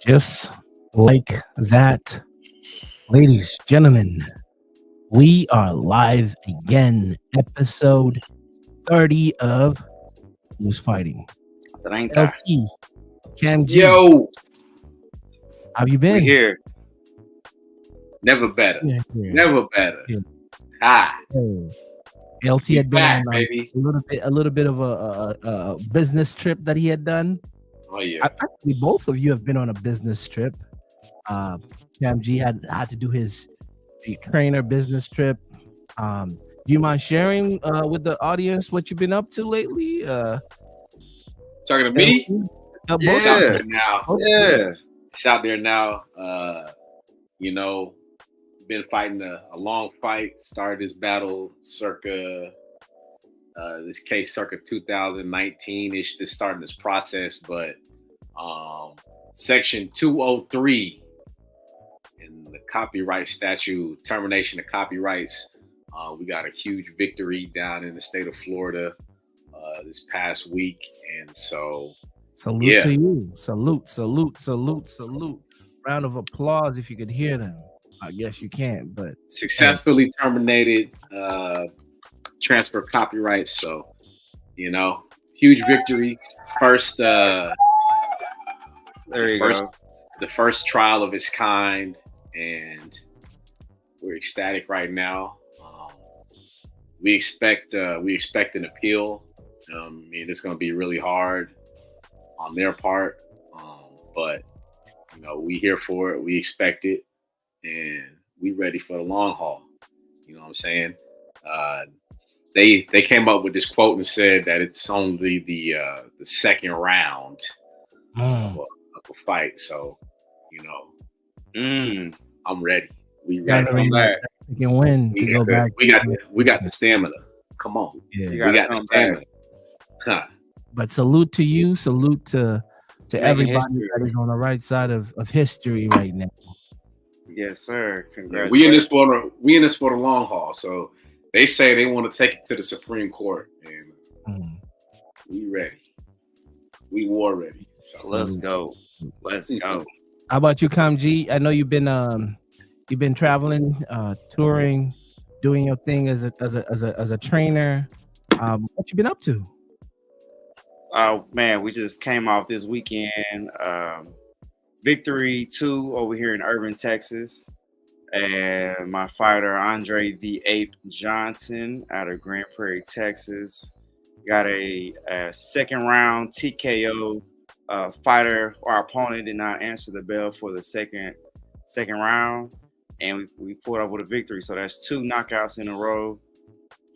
Just like that, ladies, gentlemen, we are live again. Episode 30 of Who's Fighting. 30. LT, Kam Gee, Yo, how you we been? here. Never better. Yeah. Never better. Yeah. Hi. Hey. LT We had been back, on baby. a little bit of a business trip that he had done. Oh yeah. Actually, both of you have been on a business trip. Kam Gee had to do his trainer business trip. Do you mind sharing with the audience what you've been up to lately? Talking to me? Both It's of out you. there now. Yeah. It's out there now. Been fighting a long fight. Started this battle circa this case circa 2019-ish to starting this process, but section 203 in the copyright statute, termination of copyrights. We got a huge victory down in the state of Florida this past week, and so Salute to you. Salute. Round of applause if you could hear them. I guess you can't, but successfully terminated transfer copyrights. So, huge victory. First, There you go. the first trial of its kind, and we're ecstatic right now. We expect an appeal. It's going to be really hard on their part, but we here for it. We expect it, and we ready for the long haul. You know what I'm saying? They came up with this quote and said that it's only the second round of a fight. So, I'm ready. We ready. Come back. you can win to go back. We got the stamina. Come on. Yeah. You We got gotta the come stamina. back. Huh. But salute to you. Salute to everybody history. that is on the right side of history right now. Yes, sir. Yeah, Congratulations. we in this for the long haul. So they say they want to take it to the Supreme Court, and we ready. We war ready. So Let's go. Let's go. How about you, Kam Gee? I know you've been traveling, touring, doing your thing as a trainer. What you been up to? Oh man, we just came off this weekend. Victory 2 over here in Irving, Texas. And my fighter, Andre the Ape Johnson, out of Grand Prairie, Texas, got a second round TKO. Fighter or opponent did not answer the bell for the second round, and we pulled up with a victory. So that's 2 knockouts in a row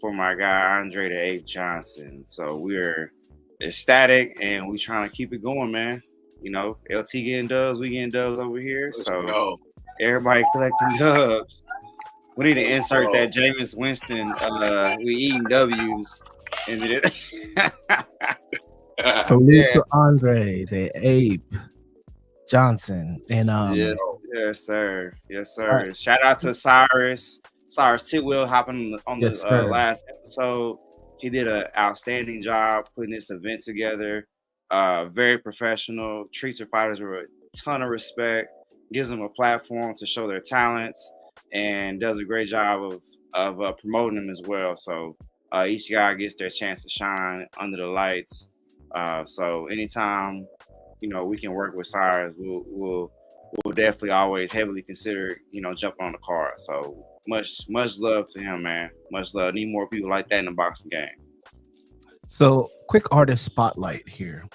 for my guy Andre the Ape Johnson. So we're ecstatic, and we trying to keep it going, man. LT getting dubs, we getting dubs over here. let's So go. everybody collecting dubs. We need to insert that Jameis Winston. We eating W's. And Salute to Andre the Ape Johnson. And yes, sir. Right. Shout out to Cyrus Tidwell hopping on the Yes, sir. last episode. He did an outstanding job putting this event together. Very professional. Treats their fighters with a ton of respect. Gives them a platform to show their talents, and does a great job of promoting them as well. So each guy gets their chance to shine under the lights. So anytime we can work with Cyrus, we'll definitely always heavily consider jumping on the card. So much love to him, man. Much love. Need more people like that in the boxing game. So quick artist spotlight here.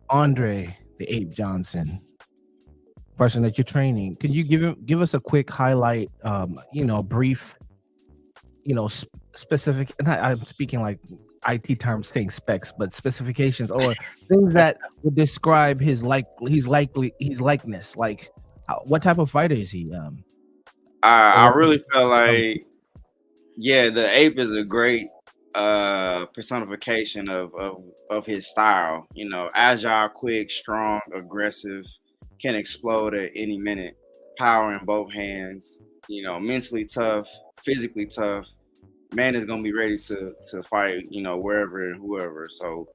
Andre the Ape Johnson, person that you're training. Can you give us a quick highlight? Brief. Specific. And I'm speaking like IT terms, saying specs, but specifications or things that would describe his likeness. Like, what type of fighter is he? I really feel like, the ape is a great personification of his style. Agile, quick, strong, aggressive, can explode at any minute. Power in both hands. Mentally tough, physically tough. Man is gonna be ready to fight, wherever and whoever. So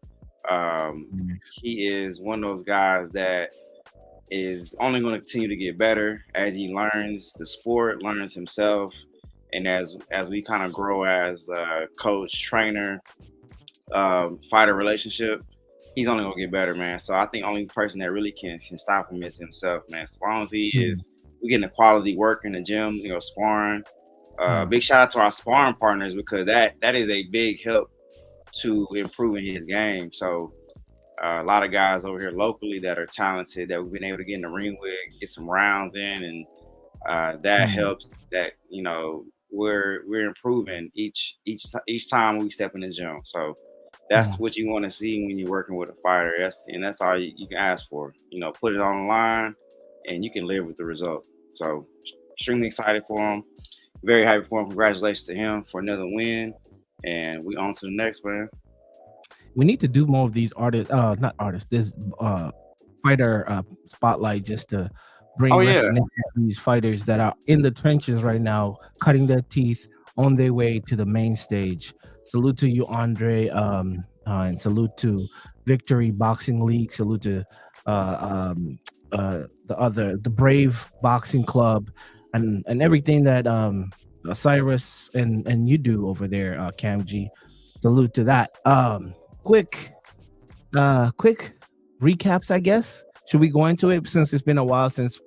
he is one of those guys that is only going to continue to get better as he learns the sport, learns himself, and as we kind of grow as a coach, trainer, fighter relationship, he's only gonna get better, man. So I think only person that really can stop him is himself, man. As long as he is, we getting the quality work in the gym, sparring. Big shout out to our sparring partners because that is a big help to improving his game. So a lot of guys over here locally that are talented that we've been able to get in the ring with, get some rounds in, and that helps. That we're improving each time we step in the gym. So that's what you want to see when you're working with a fighter. That's all you can ask for. Put it on the line, and you can live with the result. So extremely excited for him. Very happy for him. Congratulations to him for another win. And we on to the next, man. We need to do more of these this fighter spotlight just to bring recognition to these fighters that are in the trenches right now, cutting their teeth on their way to the main stage. Salute to you, Andre, and salute to Victory Boxing League. Salute to the Brave Boxing Club, and everything that Cyrus and you do over there, Kam Gee. Salute to that. Quick recaps, I guess. Should we go into it since it's been a while since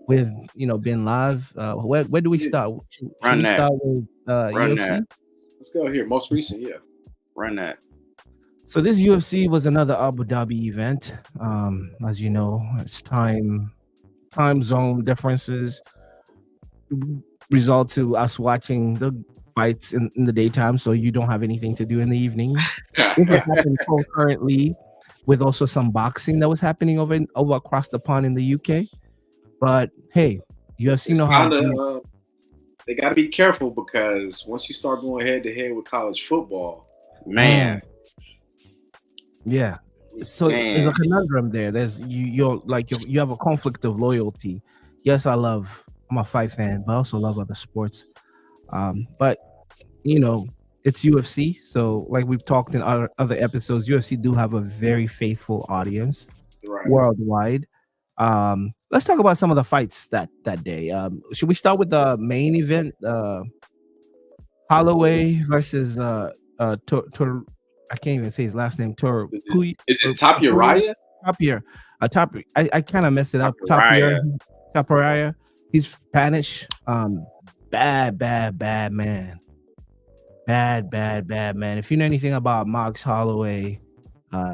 we've been live? Where do we start? Should we start with UFC? That. Let's go here. Most recent, yeah. Run that. So this UFC was another Abu Dhabi event. As you know, it's time zone differences result to us watching the fights in the daytime, so you don't have anything to do in the evening. This was happening concurrently with also some boxing that was happening over across the pond in the UK. But hey, UFC know how to they got to be careful because once you start going head to head with college football, man. Yeah. So there's a conundrum there. There's you have a conflict of loyalty. Yes, I'm a fight fan, but I also love other sports. But it's UFC. So like we've talked in other episodes, UFC do have a very faithful audience worldwide. Let's talk about some of the fights that day. Should we start with the main event? Holloway versus I can't even say his last name. Is it Tapia? Tapia. I kind of messed it up. Tapia. He's Spanish. Bad man. Bad man. If you know anything about Max Holloway,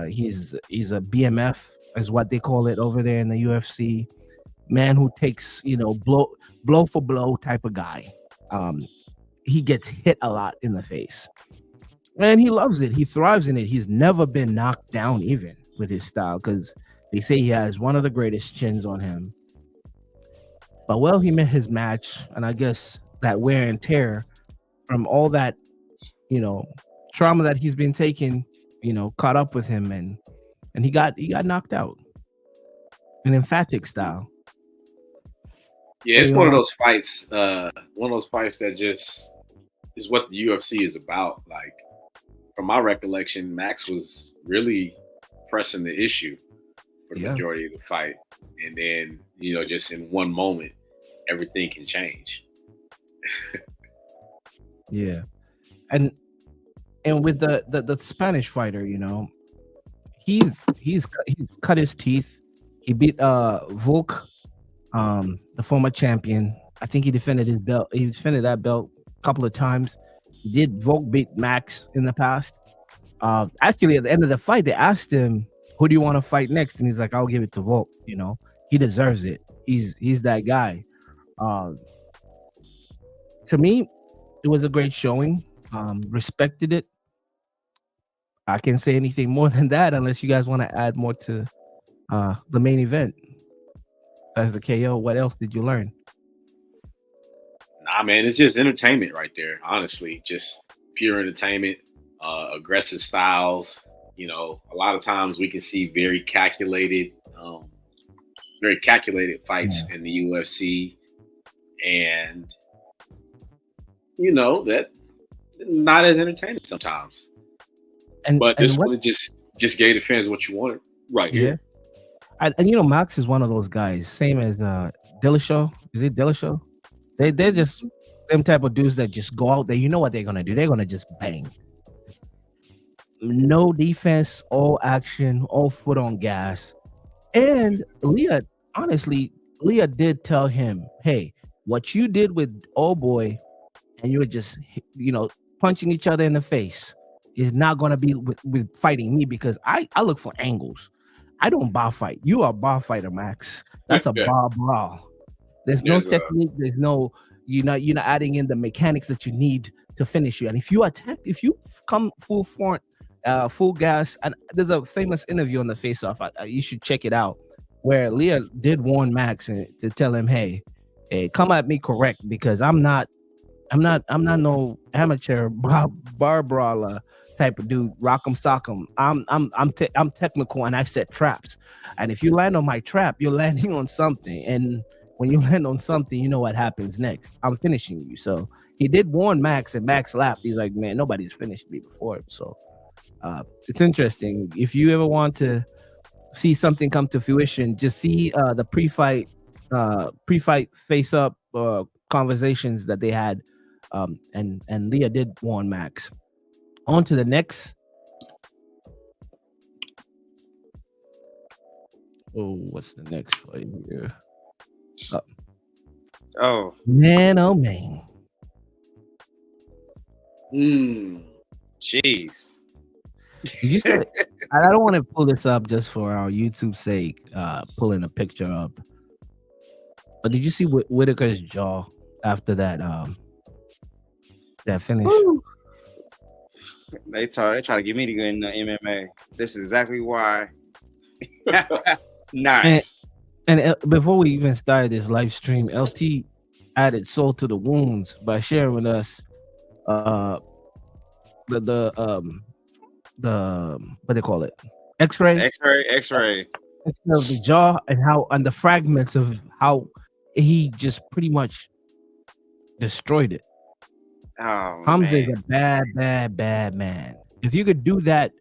he's a BMF, is what they call it over there in the UFC. Man who takes blow for blow type of guy. He gets hit a lot in the face, and he loves it. He thrives in it. He's never been knocked down even with his style because they say he has one of the greatest chins on him. But he met his match, and I guess that wear and tear from all that trauma that he's been taking caught up with him, and he got knocked out. An emphatic style. Yeah, it's one of those fights that just is what the UFC is about. Like, from my recollection, Max was really pressing the issue for the majority of the fight. And then, just in one moment, everything can change. Yeah. And with the Spanish fighter, he's cut his teeth. He beat Volk, the former champion. I think he defended his belt. He defended that belt a couple of times. He did Volk beat Max in the past. Actually, at the end of the fight, they asked him, "Who do you want to fight next?" And he's like, "I'll give it to Volk. He deserves it. He's that guy." To me, it was a great showing. Respected it. I can't say anything more than that unless you guys want to add more to the main event. As the KO, what else did you learn? Nah, man, it's just entertainment right there. Honestly, just pure entertainment. Aggressive styles. A lot of times we can see very calculated fights in the UFC, and that not as entertaining sometimes. But this one just gave the fans what you wanted right here. And Max is one of those guys, same as Dillashaw. Is it Dillashaw? They're just them type of dudes that just go out there. You know what they're gonna do? They're gonna just bang. No defense, all action, all foot on gas. And honestly, Leah did tell him, "Hey, what you did with old boy, and you were just punching each other in the face, is not gonna be with fighting me because I look for angles. I don't bar fight. You are a bar fighter, Max. That's a bar brawl. There's no technique. There's no you're not adding in the mechanics that you need to finish you. And if you come full front, full gas, and there's a famous interview on the Face Off. You should check it out, where Leah did warn Max to tell him, hey, come at me correct because I'm not no amateur bar brawler type of dude. Rock'em sock'em. I'm technical and I set traps. And if you land on my trap, you're landing on something. And when you land on something, you know what happens next. I'm finishing you. So he did warn Max, and Max laughed. He's like, man, nobody's finished me before. So it's interesting. If you ever want to see something come to fruition, just see the pre-fight face up conversations that they had. And Leah did warn Max. On to the next. Oh, what's the next fight here? Oh man, oh man. Jeez. Did you see it? I don't want to pull this up just for our YouTube sake, pulling a picture up. But did you see Whitaker's jaw after that finish? Woo. They try to get me to go in the MMA. This is exactly why. Nice. And before we even started this live stream, LT added salt to the wounds by sharing with us the what they call it, X-ray of the jaw, and the fragments of how he just pretty much destroyed it. Oh, Hamza is a bad man. If you could do that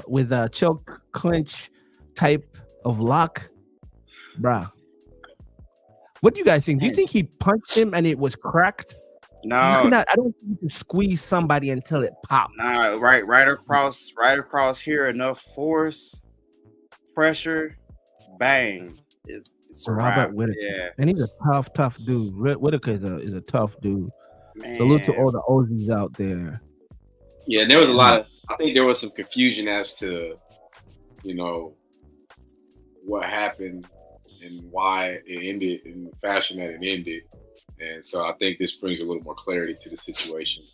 with a choke clinch type of lock, bruh. What do you guys think? Do you think he punched him and it was cracked? No, I don't think you can squeeze somebody until it pops. Nah, right across here, enough force, pressure, bang. It's Robert Whitaker. Yeah. And he's a tough dude. Whitaker is a tough dude. Man. Salute to all the Aussies out there. Yeah, there was a lot of. I think there was some confusion as to, what happened and why it ended in the fashion that it ended, and so I think this brings a little more clarity to the situation.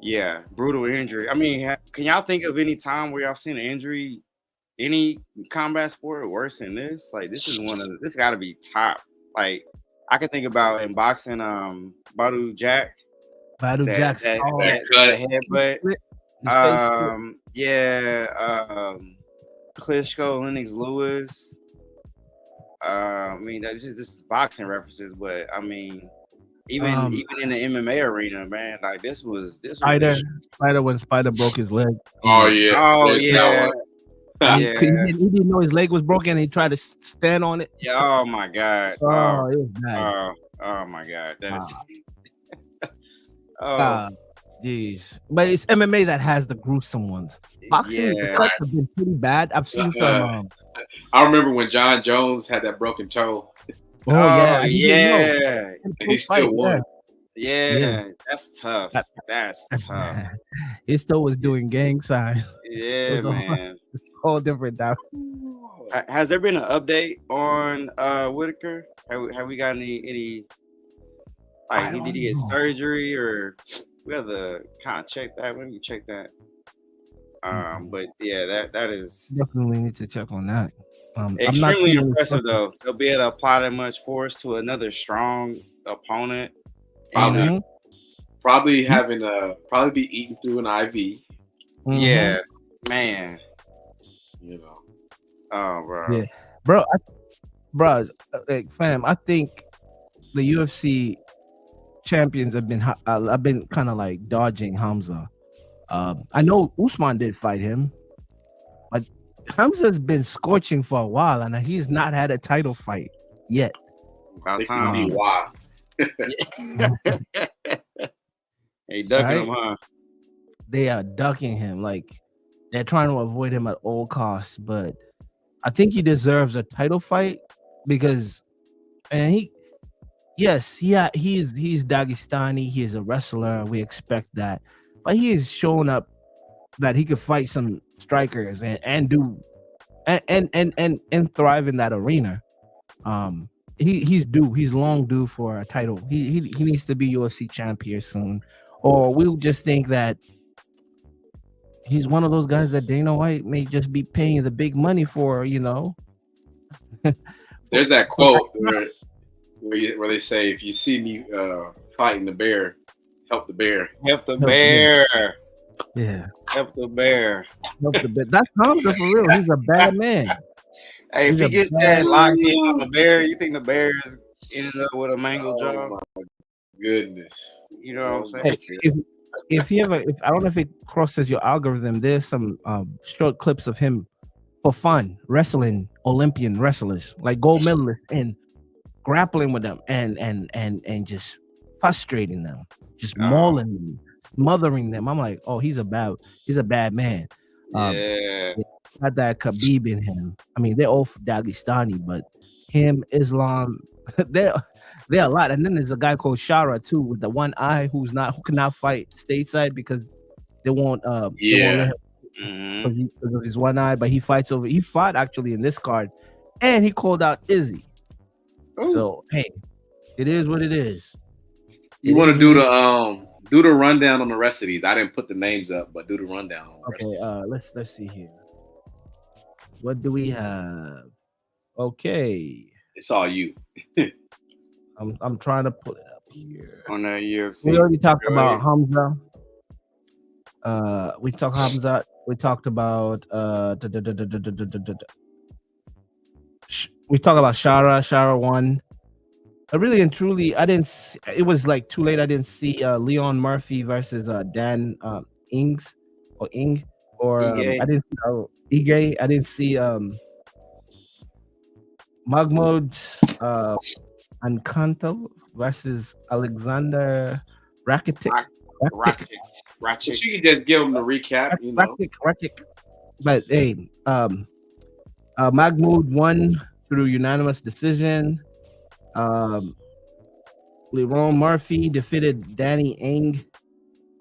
Yeah, brutal injury. I mean, can y'all think of any time where y'all seen an injury, any combat sport worse than this? Like, this got to be top. Like, I can think about in boxing, Badu Jack. Jack's that headbutt. Klitschko, Lennox Lewis. I mean, this is boxing references, but I mean, even in the MMA arena, man, like this was Spider when Spider broke his leg. Oh yeah. He didn't know his leg was broken and he tried to stand on it. Yeah, oh my god. It was bad. Oh my god. That is jeez. But it's MMA that has the gruesome ones. Boxing, the cuts have been pretty bad. I've seen some. I remember when John Jones had that broken toe. And he still won. Yeah, that's tough. That's tough. His toe was doing gang signs. Yeah, man. All different now. Has there been an update on Whitaker? Have we got any like did he get surgery, or we have to kind of check that? Let me check that. But yeah, that is definitely need to check on that. Extremely impressive though. They'll be able to apply that much force to another strong opponent. Probably be eating through an IV. Yeah, man. Oh, bro. Yeah, like, fam, I think the UFC champions have been. I've been kind of like dodging Hamza. I know Usman did fight him, but Hamza's been scorching for a while, and he's not had a title fight yet. About They can time. see why. Hey, ducking Right? him, huh? They are ducking him, like they're trying to avoid him at all costs. But I think he deserves a title fight because, and he's Dagestani. He is a wrestler. We expect that, but he has shown up that he could fight some strikers and do and thrive in that arena. He's long due for a title. He needs to be UFC champion soon, or we'll just think that he's one of those guys that Dana White may just be paying the big money for. There's that quote where they say, "If you see me fighting the bear, help the bear." Help the bear. Yeah, Help the bear. that's Hamza for real. He's a bad man. Hey, if He's he a gets bad that locked in on the bear, you think the bear is ended up with a mangled jaw? My goodness. You know what I'm saying? Hey, if I don't know if it crosses your algorithm, there's some short clips of him for fun wrestling Olympian wrestlers, like gold medalists, and grappling with them and just frustrating them, just mauling them, smothering them. I'm like, oh, he's a bad man. Yeah. Got that Khabib in him. I mean, they're all Dagestani, but him, Islam, they're a lot. And then there's a guy called Shara too, with the one eye who cannot fight stateside because they won't let him because of his one eye. But he fought actually in this card, and he called out Izzy. Ooh. So hey, it is what it is. You want to do the rundown on the rest of these? I didn't put the names up, but do the rundown. On the Okay, let's see here. What do we have? Okay, it's all you. I'm trying to put it up here. On that UFC. We already talked about Hamza. We talked Hamza. We talked about we talked about Shara. Shara won. Really and truly, I didn't. It was like too late. I didn't see Leon Murphy versus Dan Ings or Ing or Ige. I didn't see Ige. I didn't see Mahmoud Ankanto versus Alexander Rakitic. But you can just give them the recap, you know. Rakitic. But hey, Mahmoud won through unanimous decision. Leron Murphy defeated Danny Ing,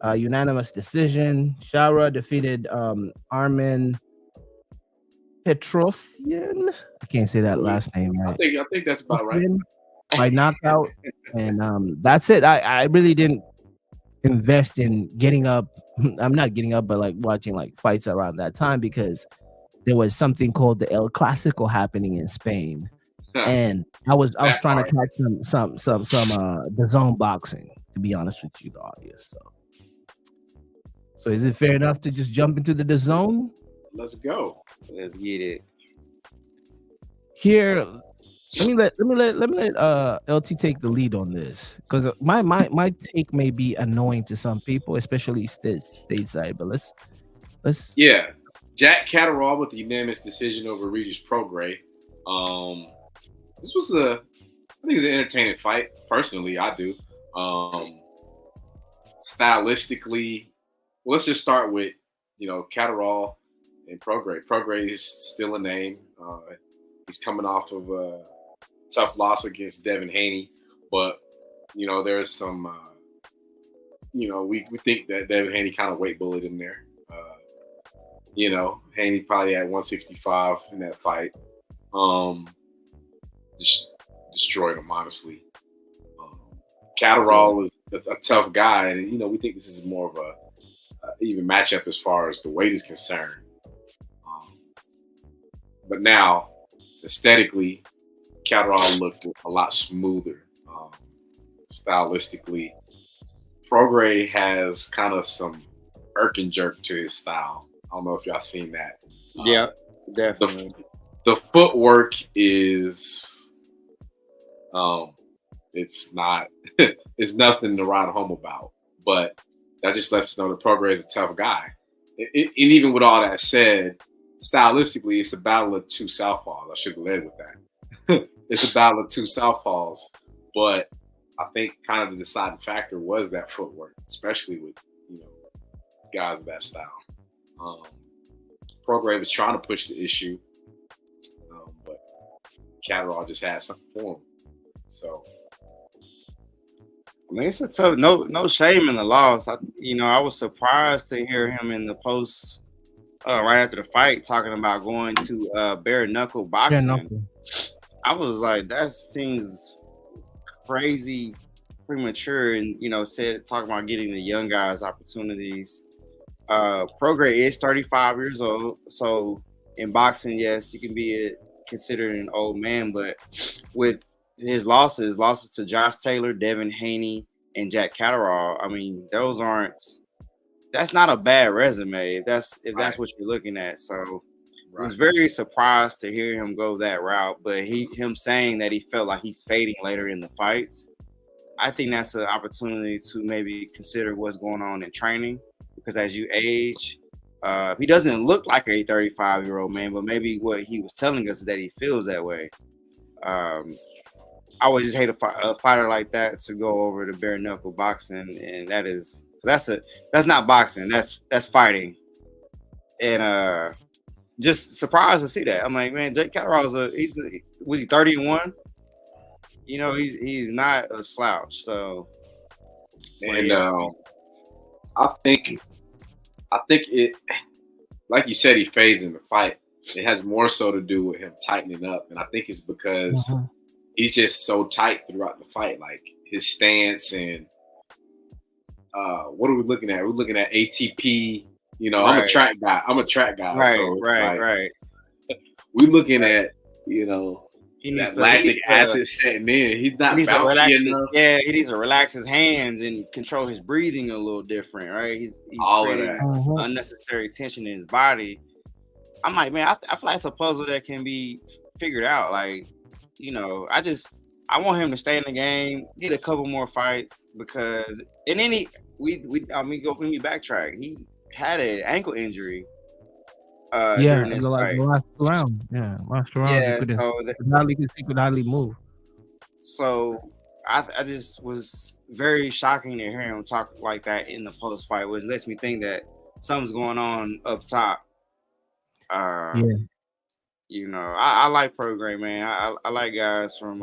unanimous decision. Shara defeated Armin Petrosian. I can't say that last name right. I think that's about right. By knockout, and that's it. I really didn't invest in getting up. I'm not getting up, but like watching like fights around that time because there was something called the El Clasico happening in Spain. And I was trying to catch some the zone boxing, to be honest with you, the audience. So is it fair enough to just jump into the zone? Let's go. Let's get it. Here, let me let LT take the lead on this because my take may be annoying to some people, especially stateside. But let's yeah, Jack Catterall with the unanimous decision over Regis Prograis. This was I think it's an entertaining fight. Personally, I do. Stylistically, well, let's just start with, Catterall and Prograis. Prograis is still a name. He's coming off of a tough loss against Devin Haney, but there's some. We think that Devin Haney kind of weight bullied him there. Haney probably had 165 in that fight. Just destroyed him, honestly. Catterall is a tough guy, and we think this is more of a even matchup as far as the weight is concerned. But now, aesthetically, Catterall looked a lot smoother. Stylistically, Prograis has kind of some irk and jerk to his style. I don't know if y'all seen that. Yeah, definitely. The footwork is, it's not, it's nothing to write home about. But that just lets us know that Prograis is a tough guy. And even with all that said, stylistically, it's a battle of two southpaws. I should have led with that. It's a battle of two southpaws, but I think kind of the deciding factor was that footwork, especially with guys of that style. Prograis was trying to push the issue, but Catterall just had something for him. So, I mean, it's a tough. No shame in the loss. I was surprised to hear him in the post right after the fight talking about going to bare knuckle boxing. I was like, that seems crazy premature, and talking about getting the young guys opportunities. Prograis is 35 years old, so in boxing, yes, he can be considered an old man, but with his losses to Josh Taylor, Devin Haney, and Jack Catterall, I mean, that's not a bad resume if that's what you're looking at. So I was very surprised to hear him go that route, but him saying that he felt like he's fading later in the fights, I think that's an opportunity to maybe consider what's going on in training, because as you age, he doesn't look like a 35-year-old man, but maybe what he was telling us is that he feels that way. I would just hate a fighter like that to go over to bare knuckle boxing, and that's not boxing, that's fighting, and just surprised to see that. I'm like, man, Jake Catterall was he 30-1? He's not a slouch. So, and I think it, like you said, he fades in the fight. It has more so to do with him tightening up, and I think it's because he's just so tight throughout the fight, like his stance and what are we looking at? We're looking at ATP. Right. I'm a track guy. Right, so right. We're looking at that lactic acid setting in. He's not bouncy enough. Yeah, he needs to relax his hands and control his breathing a little different, right? He's all creating of that unnecessary tension in his body. I'm like, man, I feel like it's a puzzle that can be figured out. Like, I want him to stay in the game, get a couple more fights, because and then let me backtrack. He had an ankle injury. During this fight. Last round. Yeah, last round. Yeah, he could hardly move. So I just was very shocking to hear him talk like that in the post fight, which lets me think that something's going on up top. I like Prograis, man. I like guys from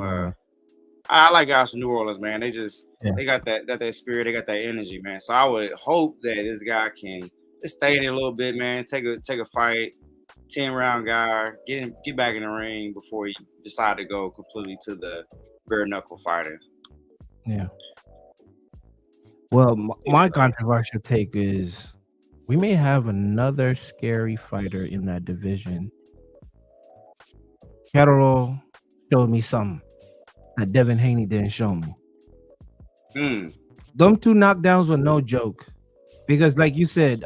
I like guys from New Orleans, man. They just they got that spirit, they got that energy, man. So I would hope that this guy can just stay in it a little bit, man. Take a fight, 10-round guy, get back in the ring before you decide to go completely to the bare knuckle fighting. Yeah. Well, my controversial take is we may have another scary fighter in that division. Catterall showed me something that Devin Haney didn't show me. Them two knockdowns were no joke, because, like you said,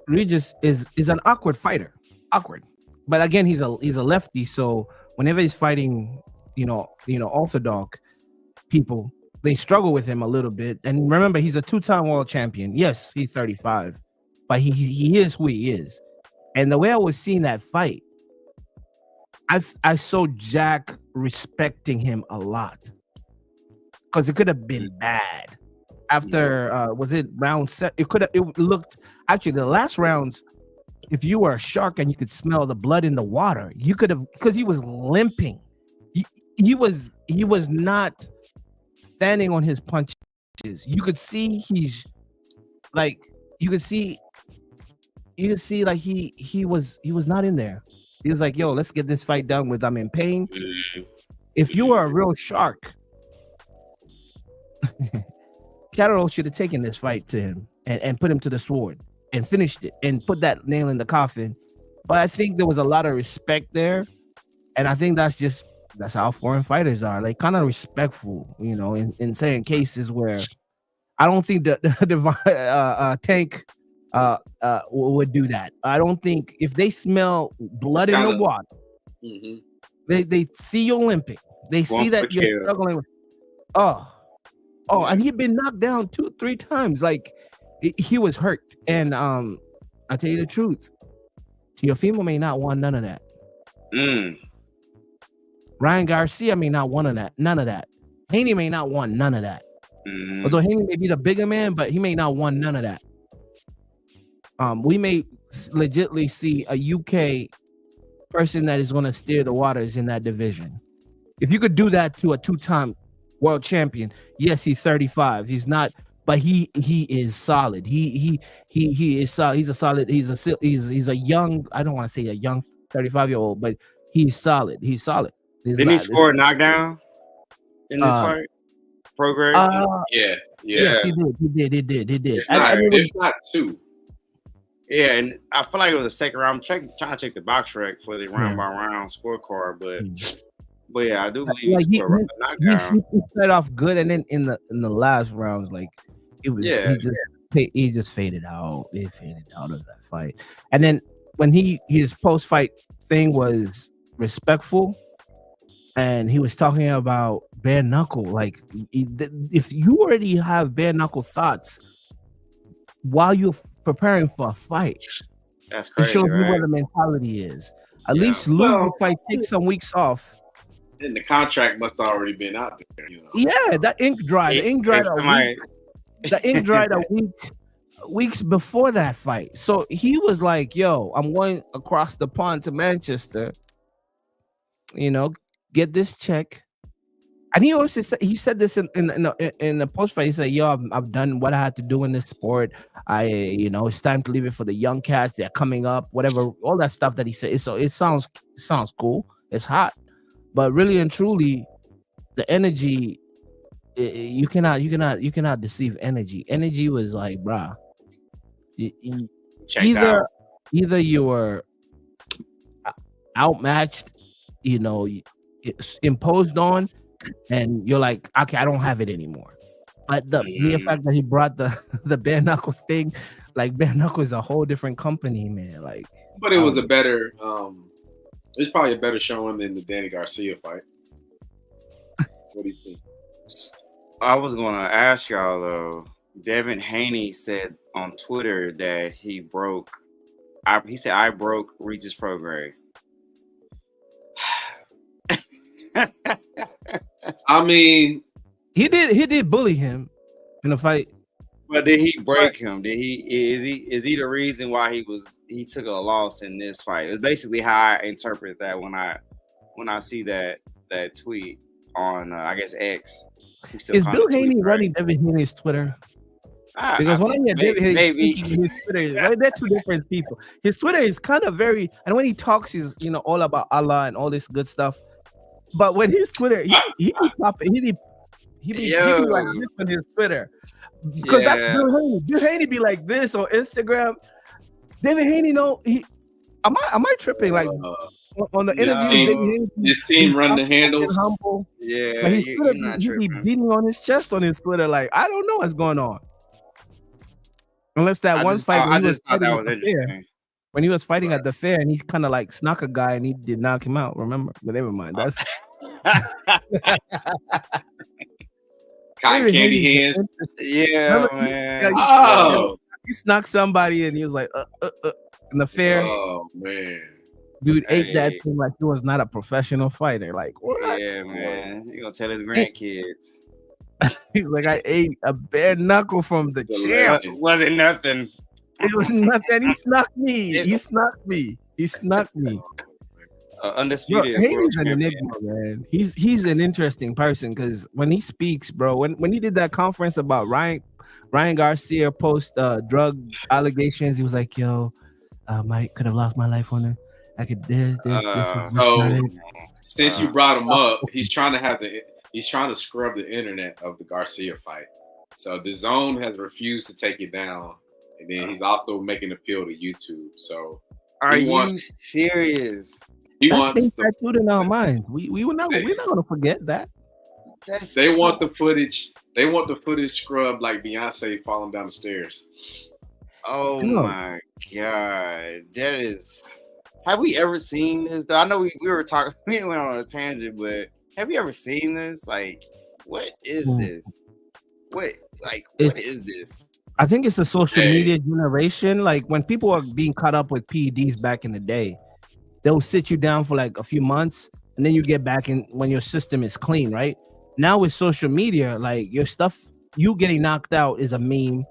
Regis is an awkward fighter. Awkward, but again, he's a lefty, so whenever he's fighting, orthodox people, they struggle with him a little bit. And remember, he's a 2-time world champion. Yes, he's 35, but he is who he is. And the way I was seeing that fight, I saw Jack respecting him a lot, because it could have been bad. After was it round 7? It looked, actually the last rounds, if you were a shark and you could smell the blood in the water, you could have, because he was limping. He was not standing on his punches. You could see he's like, you could see like he was not in there. He was like, yo, let's get this fight done with. I'm in pain. If you were a real shark, Catterall should have taken this fight to him and put him to the sword and finished it and put that nail in the coffin. But I think there was a lot of respect there. And I think that's how foreign fighters are. Like, kind of respectful, in certain cases where I don't think the Tank would do that. I don't think if they smell blood in the water, they see you limping. They see that you're struggling. And he'd been knocked down 2-3 times. Like, he was hurt. And I tell you the truth, Teofimo may not want none of that. Mm. Ryan Garcia may not want none of that. Haney may not want none of that. Although Haney may be the bigger man, but he may not want none of that. We may legitimately see a UK person that is going to steer the waters in that division. If you could do that to a 2-time world champion, yes, he's 35. He's not, but he is solid. He is solid. He's a solid. He's a young. I don't want to say a young 35-year-old, but he's solid. He's solid. Didn't he score a knockdown in this fight? Prograis? Yeah. Yes, he did. He did. If not two. Yeah, and I feel like it was the second round. I'm trying to check the box rec for the round by round scorecard, but yeah, I do believe he scored a knockdown. He started off good, and then in the last rounds, like it was, he just faded out. It faded out of that fight, and then when his post fight thing was respectful, and he was talking about bare knuckle. Like, if you already have bare knuckle thoughts while you're preparing for a fight, that's crazy. It shows right? you what the mentality is. At least lose the fight, take some weeks off. And the contract must have already been out there. You know? Yeah, that ink dried. The ink dried a week. Weeks before that fight. So he was like, "Yo, I'm going across the pond to Manchester. You know, get this check." And he also said this in the post fight. He said, "Yo, I've done what I had to do in this sport. It's time to leave it for the young cats. They're coming up, whatever, all that stuff that he said." So it sounds cool. It's hot, but really and truly, the energy, you cannot deceive energy. Energy was like, bruh, either you were outmatched, it's imposed on, and you're like, okay, I don't have it anymore. But the mere fact that he brought the bare knuckle thing, like bare knuckle is a whole different company, man. Like, but it was a better, it's probably a better showing than the Danny Garcia fight. What do you think? I was gonna ask y'all though. Devin Haney said on Twitter that he broke. He said I broke Regis Prograis. I mean, he did bully him in the fight. But did he break him? Is he the reason why he took a loss in this fight? It's basically how I interpret that when I see that tweet on I guess X. Is Bill Haney running Devin Haney's Twitter? Because when I hear David Haney his Twitter, they're two different people. His Twitter is kind of very, and when he talks, he's all about Allah and all this good stuff. But when his Twitter, he be popping, he be like this on his Twitter, because that's Bill Haney. Bill Haney be like this on Instagram. David Haney, am I tripping? Like on the interview, his team run the handles. Humble. Yeah, but he be beating on his chest on his Twitter. Like, I don't know what's going on. Unless that one fight, when he was fighting at the fair, and he kind of like snuck a guy and he did knock him out. Remember? But never mind. That's cotton candy hands. Yeah, man. He snuck somebody and he was like, in the fair. Oh man, dude ate that thing like he was not a professional fighter. Like, what? Yeah, man. He gonna tell his grandkids. He's like, I ate a bare knuckle from the champ. Wasn't nothing. It was nothing. He snuck me. Undisputed. Haney's an enigma, man. He's an interesting person because when he speaks, bro. When he did that conference about Ryan Garcia post drug allegations, he was like, "Yo, I could have lost my life on it. I could this. Since you brought him up, he's trying to scrub the internet of the Garcia fight. So the Zone has refused to take it down, and then he's also making an appeal to YouTube. So are you serious? He wants tattooed in our minds. We're not gonna forget that. They want the footage. They want the footage scrubbed like Beyonce falling down the stairs. Oh my god, that is. Have we ever seen this? I know we were talking. We went on a tangent, but have you ever seen this? Like, what is this? What is this? I think it's a social Hey. media generation. Like when people are being caught up with PEDs back in the day, they'll sit you down for like a few months, and then you get back in when your system is clean, right? Now with social media, like your stuff, you getting knocked out is a meme.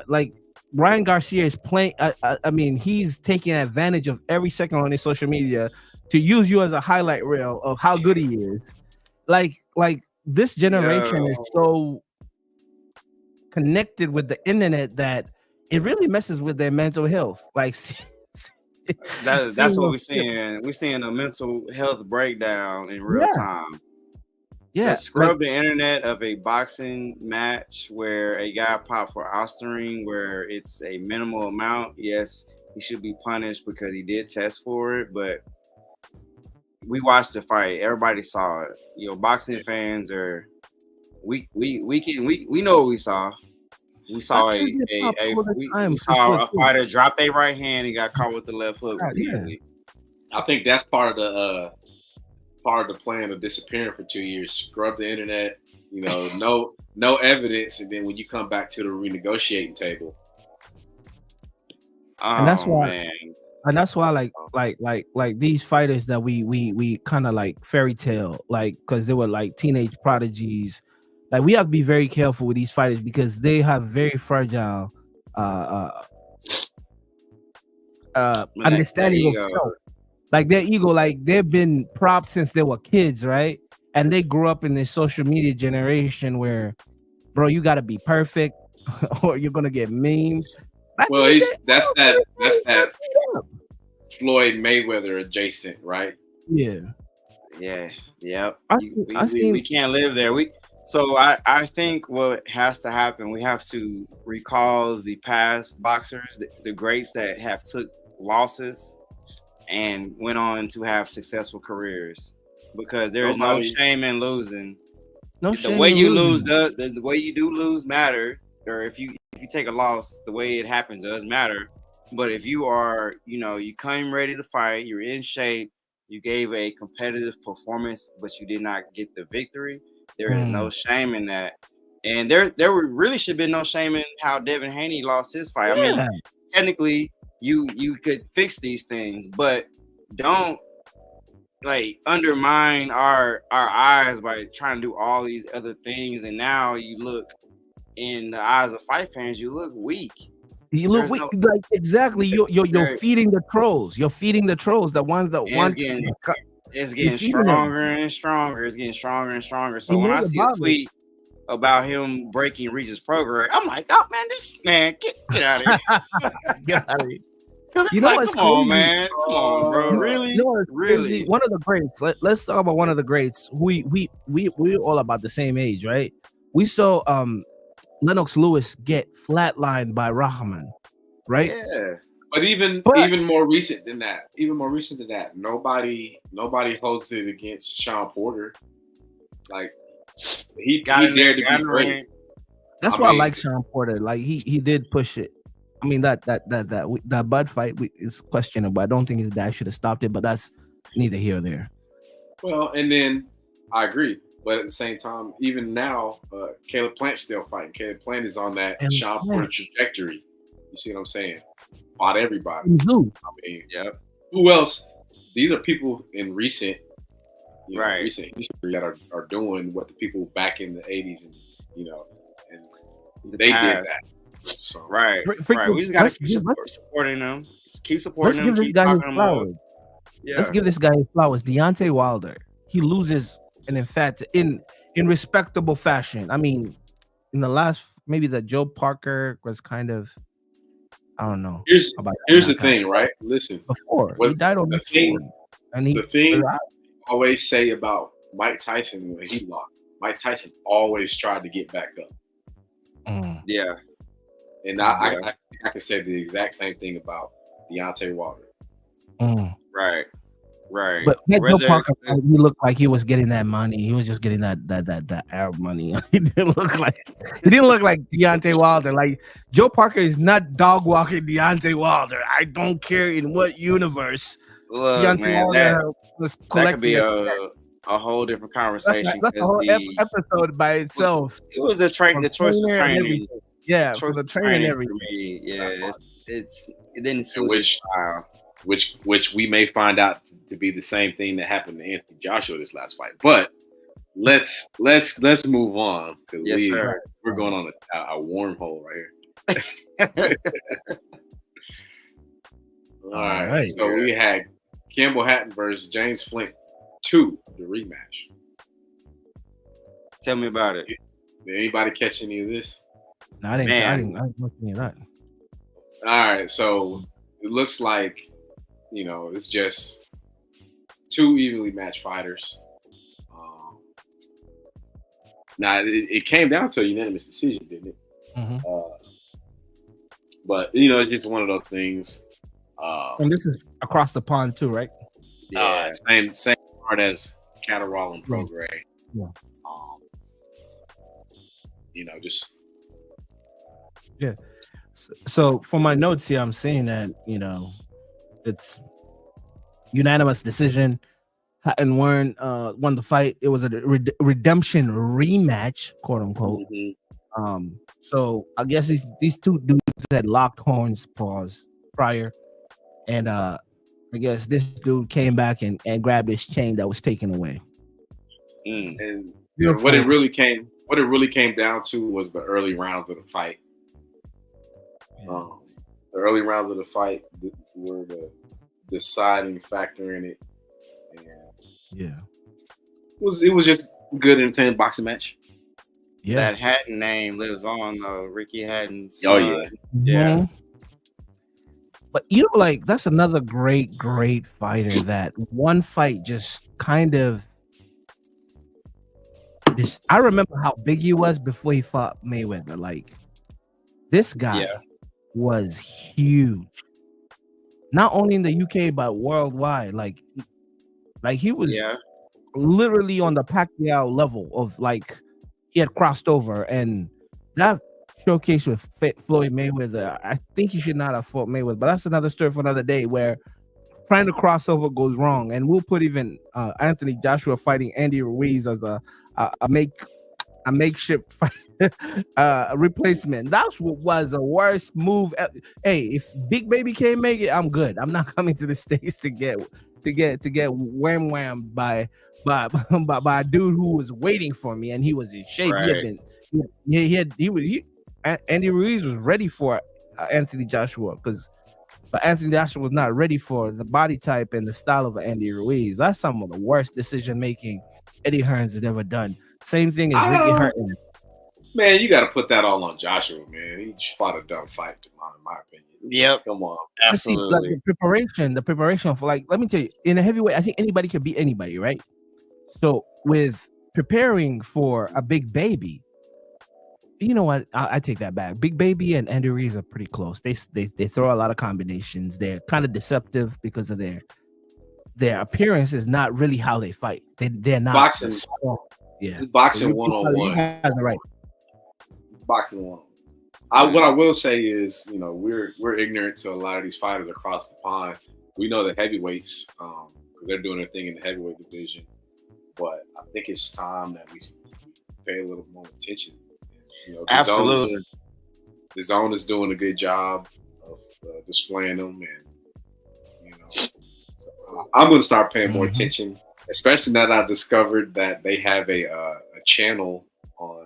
Like Ryan Garcia is playing. I mean, he's taking advantage of every second on his social media to use you as a highlight reel of how good he is. Like this generation is so connected with the internet that it really messes with their mental health. Like, That's what we're seeing. We're seeing a mental health breakdown in real time. Yeah, to scrub the internet of a boxing match where a guy popped for Osterine, where it's a minimal amount. Yes, he should be punished because he did test for it, but we watched the fight. Everybody saw it. You know, boxing fans are we know what we saw. We saw we saw a fighter drop their right hand and got caught with the left hook. I think that's part of the plan of disappearing for 2 years. Scrub the internet, you know, no evidence, and then when you come back to the renegotiating table. And that's why, like these fighters that we kind of like fairy tale, like because they were like teenage prodigies. Like we have to be very careful with these fighters because they have very fragile understanding of self. Like their ego, like they've been propped since they were kids, right? And they grew up in this social media generation where, bro, you got to be perfect or you're gonna get memes. Well, that's that Floyd Mayweather adjacent, right? Yeah. We can't live there. So I think what has to happen, we have to recall the past boxers, the greats that have took losses and went on to have successful careers, because there is no shame in losing. The way you lose, the way you do lose matter, or if you take a loss, the way it happens does matter. But if you are, you came ready to fight, you're in shape, you gave a competitive performance, but you did not get the victory, there is no shame in that. And there really should be no shame in how Devin Haney lost his fight. I mean, technically, you could fix these things, but don't like undermine our eyes by trying to do all these other things. And now you look, in the eyes of fight fans, you look weak. You look weak. Like exactly. You're feeding the trolls. You're feeding the trolls. The ones that want. It's getting stronger and stronger. It's getting stronger and stronger. So when I see a tweet about him breaking Regis Prograis, I'm like, oh man, this man, get out of here. Get out of here. You know what's Come on, man. Come on, bro. Really? Really? One of the greats. Let's talk about one of the greats. We're all about the same age, right? We saw Lennox Lewis get flatlined by Rahman, right? Yeah. But even more recent than that, nobody holds it against Sean Porter. Like he dared to be great. That's why I like Sean Porter. Like he did push it. I mean that Bud fight is questionable. I don't think his dad should have stopped it, but that's neither here or there. Well, and then I agree, but at the same time, even now, Caleb Plant's still fighting. Caleb Plant is on that Sean Porter trajectory. You see what I'm saying? Fought everybody. I mean, who else? These are people in recent history that are doing what the people back in the 80s and they did that. So, right. We just gotta keep supporting them. Keep supporting them. Keep talking them up. Yeah. Let's give this guy his flowers. Deontay Wilder. He loses, and in fact, in respectable fashion. I mean, in the last, maybe the Joe Parker was kind of. I don't know. Here's the thing, right? Listen, before he died on the thing, the thing I always say about Mike Tyson when he lost, Mike Tyson always tried to get back up. Yeah, and I can say the exact same thing about Deontay Wilder. Right. But Joe Parker, he looked like he was getting that money. He was just getting that Arab money. He didn't look like Deontay Wilder. Like Joe Parker is not dog walking Deontay Wilder. I don't care in what universe. Look, Deontay man, Wilder was that could be a whole different conversation. That's a whole episode by itself. It was the choice of training. Yeah, Short for the training for everything. me. Yeah, it didn't suit And his style. which we may find out to be the same thing that happened to Anthony Joshua this last fight. But let's move on because Yes, sir. we're going on a wormhole right here. All right. So we had Campbell Hatton versus James Flint 2, the rematch. Tell me about it. Did anybody catch any of this? No, I didn't watch any of that. All right. So it looks like, it's just 2 evenly matched fighters. Now, it came down to a unanimous decision, didn't it? Mm-hmm. But, it's just one of those things. And this is across the pond too, right? Yeah, same part as Catterall and Prograis. Yeah. Just yeah. So for my notes here, I'm saying that it's unanimous decision. Hatton won the fight. It was a redemption rematch, quote unquote. Mm-hmm. So I guess these two dudes had locked horns prior. And I guess this dude came back and grabbed his chain that was taken away. And what it really came down to was the early rounds of the fight. The early rounds of the fight were the deciding factor in it. And it was just a good entertaining boxing match. Yeah, that Hatton name lives on though. Ricky Hatton's. Oh yeah, yeah. Mm-hmm. But that's another great fighter that one fight just kind of. I remember how big he was before he fought Mayweather. Like, this guy was huge, not only in the UK but worldwide. Like he was literally on the Pacquiao level of he had crossed over, and that showcase with Floyd Mayweather. I think he should not have fought Mayweather, but that's another story for another day. Where trying to cross over goes wrong, and we'll put even Anthony Joshua fighting Andy Ruiz as a makeshift replacement. That's what was the worst move. Hey, if Big Baby can't make it, I'm good. I'm not coming to the States to get wham by a dude who was waiting for me, and he was in shape. Right. Andy Ruiz was ready for Anthony Joshua but Anthony Joshua was not ready for the body type and the style of Andy Ruiz. That's some of the worst decision making Eddie Hearns had ever done. Same thing as Ricky Hearns. Man, you got to put that all on Joshua, man. He just fought a dumb fight, in my opinion. Yep. Come on. Absolutely. See, the preparation for let me tell you, in a heavyweight, I think anybody can beat anybody, right? So with preparing for a Big Baby, you know what? I take that back. Big Baby and Andy Ruiz are pretty close. They throw a lot of combinations. They're kind of deceptive because of their appearance is not really how they fight. They're not boxing. Strong. Yeah, Boxing 1-on-1. Right. Boxing 1-on-1. What I will say is, we're ignorant to a lot of these fighters across the pond. We know the heavyweights because they're doing their thing in the heavyweight division. But I think it's time that we pay a little more attention. Absolutely. The Zone is doing a good job of displaying them, and so I'm going to start paying more attention, especially now that I've discovered that they have a channel on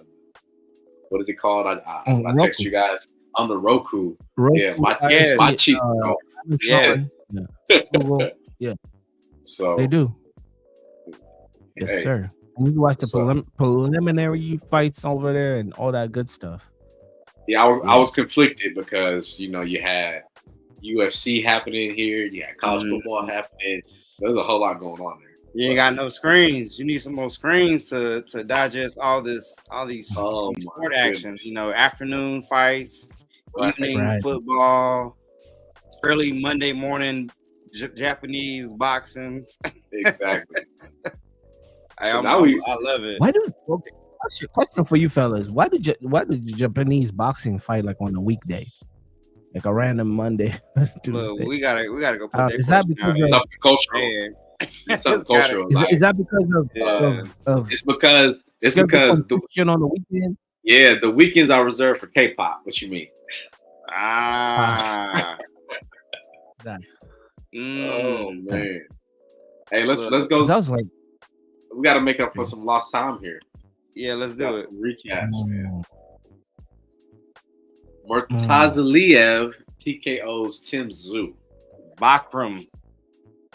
what is it called? I text you guys on the Roku. Yeah, my cheap. Yes. Yeah. So they do. Yes, sir. And you watch the preliminary fights over there and all that good stuff. Yeah, I was conflicted because you had UFC happening here, you had college football happening. There's a whole lot going on there. You ain't got no screens. You need some more screens to digest all these sport actions. Afternoon fights, evening football, early Monday morning Japanese boxing. Exactly. I love it. Question for you fellas: Why did Japanese boxing fight on a weekday, like a random Monday? Look, we gotta go put that. Is that because of something cultural? It's something cultural. Is that because of it's because on the weekend? Yeah, the weekends are reserved for K-pop. What you mean? Ah. That, Oh Mm. man. Hey, let's Look, go. I was like, We got to make up for some lost time here. yeah, let's Got do it. some recaps, man. mm, Murtazaliev TKO's Tim Tszyu. Bakram.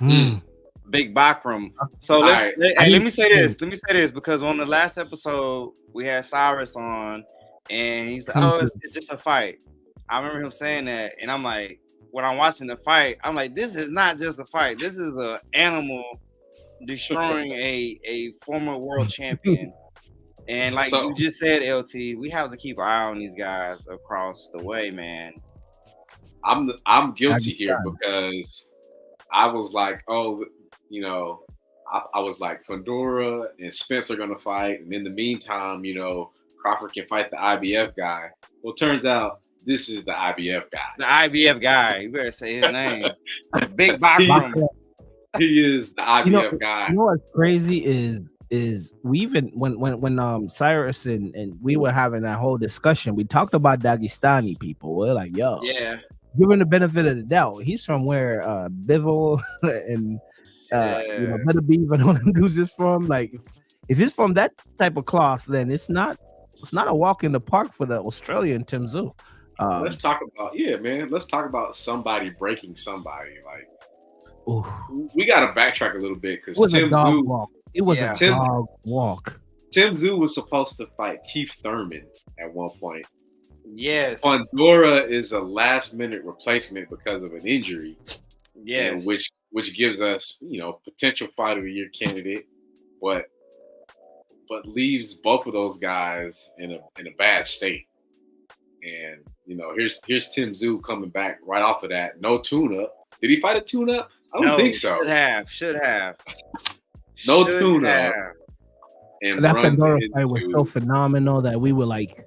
mm. Big Bakram. So All let's right. let me say this. Let me say this because on the last episode we had Cyrus on, and he's like, "Oh, it's just a fight." I remember him saying that, and I'm like, when I'm watching the fight, I'm like, "This is not just a fight. This is an animal destroying a former world champion." And like So- you just said, LT, we have to keep an eye on these guys across the way, man. I'm guilty here because I was like, oh, you know, I was like, Fundora and Spence are gonna fight, and in the meantime, you know, Crawford can fight the IBF guy. Well, turns out this is the IBF guy. The IBF guy, you better say his name. Big Bakram. He is the IBF guy. You know what's crazy is we even when Cyrus and we were having that whole discussion, we talked about Dagestani people. We're like, yo, Yeah. give him the benefit of the doubt. He's from where Bivol and you know, Better Beef and all them dudes is from. Like, if it's from that type of cloth, then it's not a walk in the park for the Australian Tim Tszyu. Let's talk about let's talk about somebody breaking somebody. Like, we got to backtrack a little bit because Tim Tszyu. Walk. It was a dog walk. Tim Tszyu was supposed to fight Keith Thurman at one point. Yes. Fundora is a last-minute replacement because of an injury. Yes. Which gives us, you know, potential fight of the year candidate, but leaves both of those guys in a bad state. And you know, here's Tim Tszyu coming back right off of that. No tune-up. Did he fight a tune-up? I don't think so. Should have. No tune-up. And that Fundora fight was so phenomenal that we were like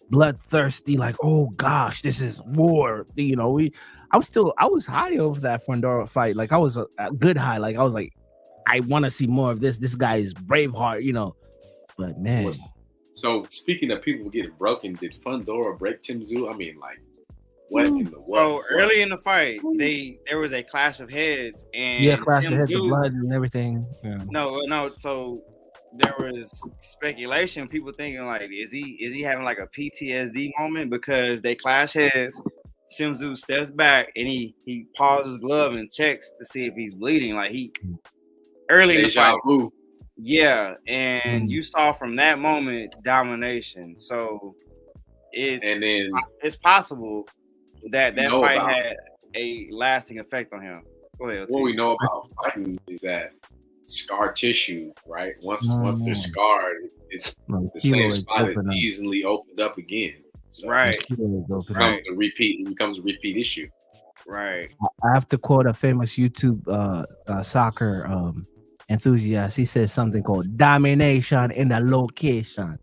bloodthirsty, like, oh gosh, this is war. You know, I was high over that Fundora fight. Like, I was a good high. Like, I was like, I want to see more of this. This guy is Braveheart, you know. But man. So speaking of people getting broken, did Fundora break Tim Tszyu? I mean, like, what in the So world? early in the fight, there was a clash of heads, and clash of heads, the blood and everything. Yeah. No. So there was speculation, people thinking like, is he having like a PTSD moment because they clash heads? Tim Tszyu steps back and he pauses his glove and checks to see if he's bleeding. Like early in the fight. Yeah, and you saw from that moment domination. So it's possible that fight had a lasting effect on him. Go ahead. What we know about fighting is that scar tissue, right? Once they're scarred, the same spot is easily opened up again. So right. It becomes a repeat issue. Right. I have to quote a famous YouTube soccer enthusiast. He says something called domination in the location.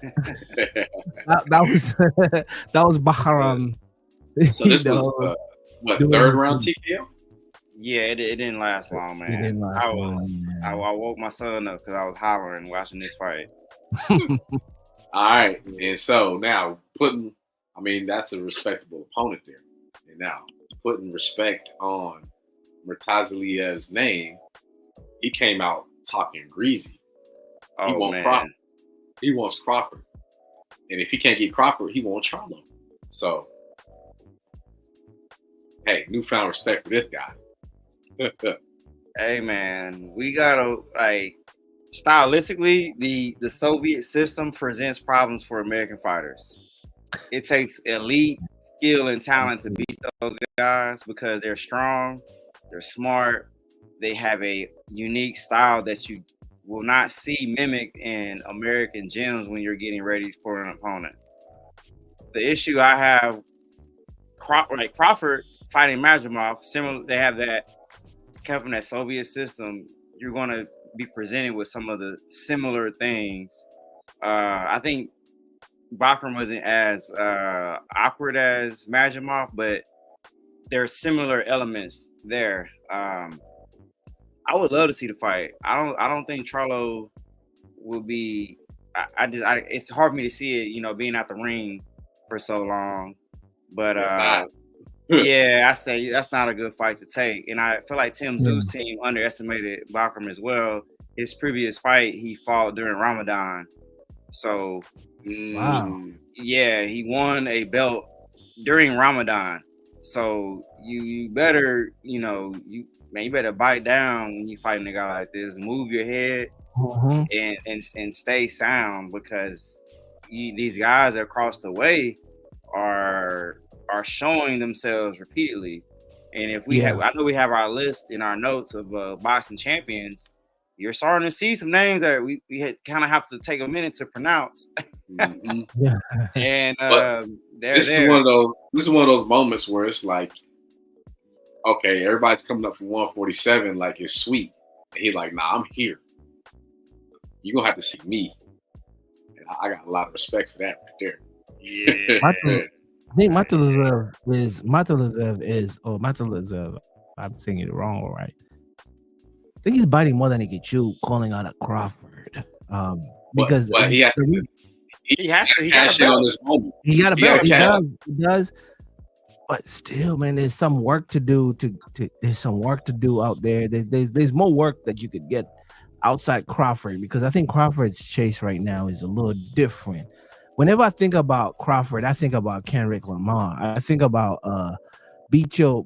that was Bahram. So this was what, third round TKO? Yeah, it didn't last long, man. It didn't last I woke my son up because I was hollering watching this fight. All right, and so now that's a respectable opponent there. And now putting respect on Murtazaliev's name, he came out talking greasy. He wants Crawford. He wants Crawford. And if he can't get Crawford, he wants Charlo. So, hey, newfound respect for this guy. Hey, man, we gotta, like, stylistically, the Soviet system presents problems for American fighters. It takes elite skill and talent to beat those guys because they're strong, they're smart, they have a unique style that you will not see mimicked in American gyms when you're getting ready for an opponent. The issue I have, Crawford fighting Majumov, similar, they have that come from that Soviet system. You're going to be presented with some of the similar things. I think Bakram wasn't as awkward as Majumov, but there are similar elements there. I would love to see the fight. I don't think Charlo will be it's hard for me to see it, being out the ring for so long. But yeah, I say that's not a good fight to take. And I feel like Tim Tsz's team underestimated Bakram as well. His previous fight, he fought during Ramadan. So, yeah, he won a belt during Ramadan. So you better, you better bite down when you fighting a guy like this. Move your head and stay sound, because these guys across the way are showing themselves repeatedly. And if we I know we have our list in our notes of boxing champions. You're starting to see some names that we kind of have to take a minute to pronounce. And this is one of those moments where it's like, okay, everybody's coming up from 147, like it's sweet. And he's like, nah, I'm here. You're gonna have to see me. And I got a lot of respect for that right there. Yeah. I think Matulazev I'm saying it wrong, all right. I think he's biting more than he can chew, calling out a Crawford. Because he has to. He got a belt on this moment. He got a belt. He does. But still, man, there's some work to do. There's some work to do out there. There's more work that you could get outside Crawford, because I think Crawford's chase right now is a little different. Whenever I think about Crawford, I think about Kendrick Lamar. I think about beat your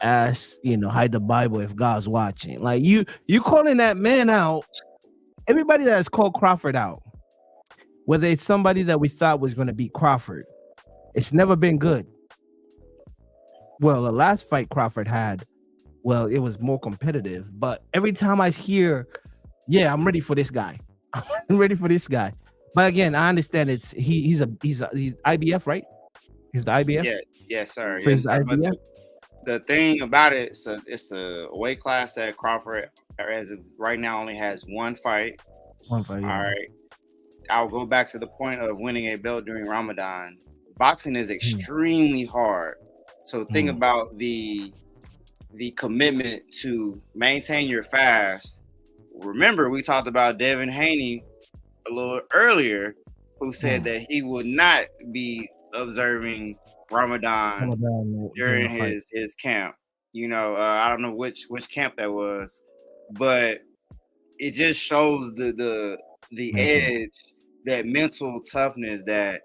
ass, hide the Bible if God's watching. Like you calling that man out. Everybody that has called Crawford out, whether it's somebody that we thought was going to beat Crawford, it's never been good. Well, the last fight Crawford had, well, it was more competitive. But every time I hear, yeah, I'm ready for this guy. I'm ready for this guy. But again, I understand he's IBF, right? He's the IBF. Yeah, sir. So he's IBF. The thing about it, it's a weight class that Crawford, as of right now, only has one fight. One fight. Yeah. All right. I'll go back to the point of winning a belt during Ramadan. Boxing is extremely hard. So think about the commitment to maintain your fast. Remember, we talked about Devin Haney a little earlier, who said that he would not be observing Ramadan during his camp. I don't know which camp that was, but it just shows the edge, that mental toughness that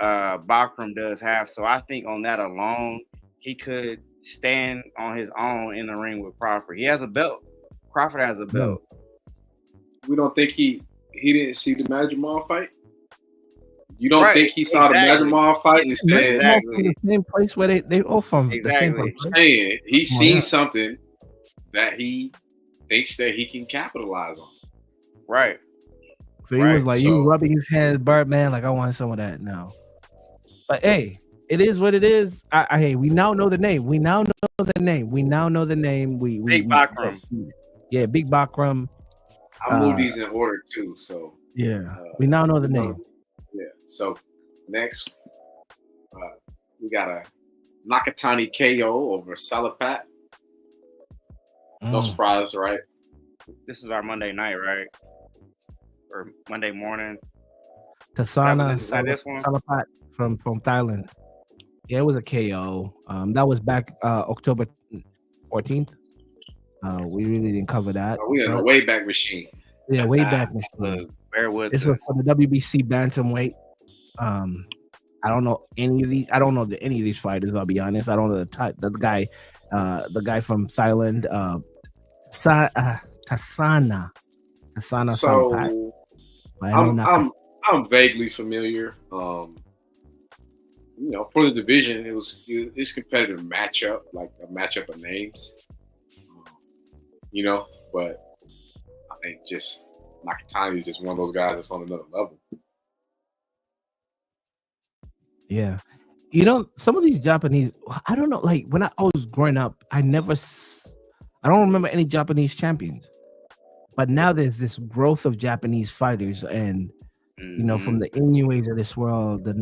Bakram does have. So I think on that alone, he could stand on his own in the ring with Crawford. He has a belt. Crawford has a belt. We don't think he didn't see the Madrimov fight? You don't think he saw the Madrimov fight and said the same place where they all from? The same place, right? Saying he's seen something that he thinks that he can capitalize on. Right. So he was like, you rubbing his hands, Birdman, like I want some of that now. But hey, it is what it is. Hey, we now know the name. We now know the name. Big Bakram. Yeah, Big Bakram. I moved these in order too, so yeah, we now know the name. Yeah. So next, we got a Nakatani KO over Salapat. No surprise, right? This is our Monday night, right? Or Monday morning. Tasana Salapat from Thailand. Yeah, it was a KO. That was back October 14th. We really didn't cover that. We in a way back machine. Yeah, way back machine. This was for the WBC bantamweight. I don't know any of these. I don't know any of these fighters. I'll be honest. I don't know the guy from Thailand. Tasana. So I'm vaguely familiar. For the division, it's competitive matchup, like a matchup of names. But I think just Nakatani is just one of those guys that's on another level. Yeah. Some of these Japanese, I don't know, like when I was growing up, I don't remember any Japanese champions. But now there's this growth of Japanese fighters, and from the Inoues of this world, the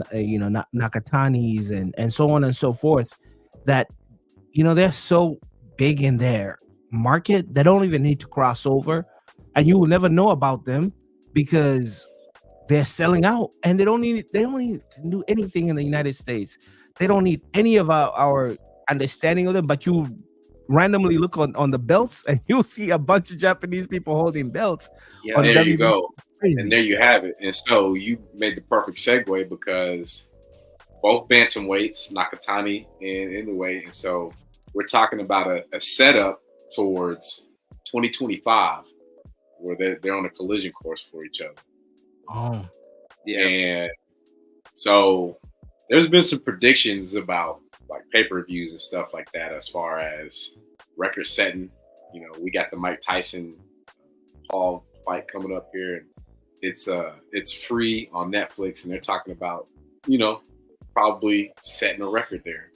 Nakatanis and so on and so forth, that they're so big in their market, they don't even need to cross over, and you will never know about them because they're selling out, and they don't need to do anything in the United States. They don't need any of our understanding of them. But you randomly look on the belts, and you'll see a bunch of Japanese people holding belts. Yeah, on there you WBC. go. Crazy. And there you have it. And so you made the perfect segue because both bantamweights, Nakatani and Inoue, and so we're talking about a setup towards 2025 where they're on a collision course for each other. Oh, yeah. And so there's been some predictions about like pay-per-views and stuff like that as far as record setting. You know, we got the Mike Tyson Paul fight coming up here. It's free on Netflix, and they're talking about, you know, probably setting a record there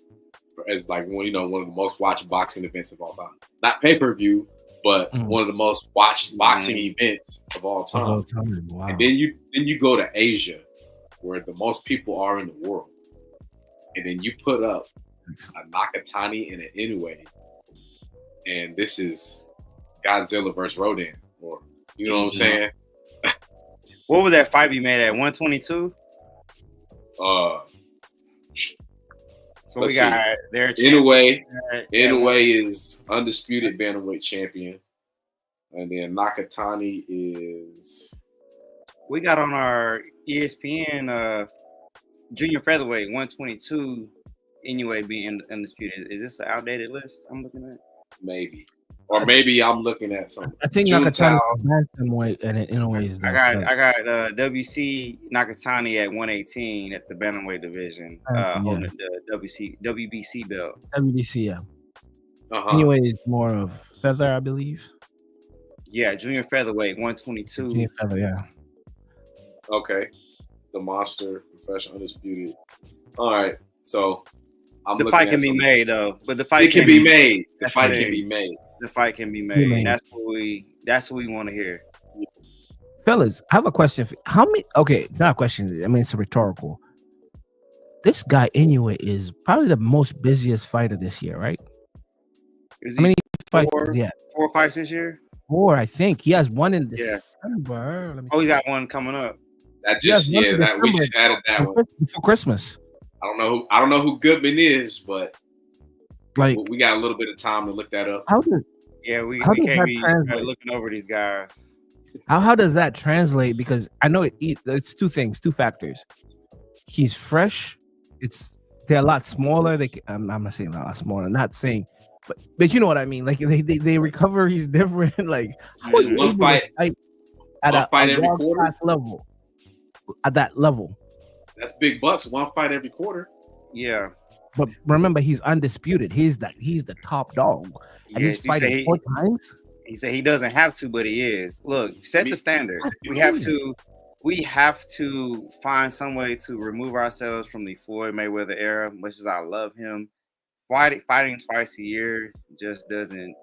as like one of the most watched boxing events of all time. Not pay-per-view, but one of the most watched boxing events of all time. Wow. And then you go to Asia, where the most people are in the world, and then you put up a Nakatani and an Inoue, and this is Godzilla versus Rodan, or you know what I'm saying? What would that fight be made at? 122. So we got their Inoue is undisputed bantamweight champion, and then Nakatani is. We got on our ESPN junior featherweight 122. Inoue being undisputed. Is this an outdated list I'm looking at? Maybe. Or maybe I'm looking at something. I think Nakatani is bantamweight and then Inoue is. I got WC Nakatani at 118 at the bantamweight division, holding the WBC belt. WBC, yeah. Inoue is more of feather, I believe. Yeah, junior featherweight 122. Junior feather, yeah. Okay, the monster, professional, undisputed. All right, so the fight can be made though, but the fight can be made. The fight can be made. The fight can be made. That's what we want to hear. Fellas, I have a question. How many? Okay, it's not a question. I mean, it's a rhetorical. This guy Inoue is probably the most busiest fighter this year, right? How many fights? Yeah, 4 fights this year. 4, I think. He has one in December. He got one coming up. We just added that one for Christmas. I don't know who Goodman is, but like we got a little bit of time to look that up. We can't be looking over these guys. How does that translate? Because I know it's two factors. He's fresh. They're a lot smaller. I'm not saying a lot smaller. I'm not saying, but you know what I mean. Like they recover. He's different. Like one fight at a every quarter level. At that level, that's big bucks. One fight every quarter. Yeah, but remember, he's undisputed. He's the top dog, and he's fighting 4 times. He said he doesn't have to, but he is. Look, set the standard. We have to find some way to remove ourselves from the Floyd Mayweather era. Much as I love him, fighting twice a year just doesn't.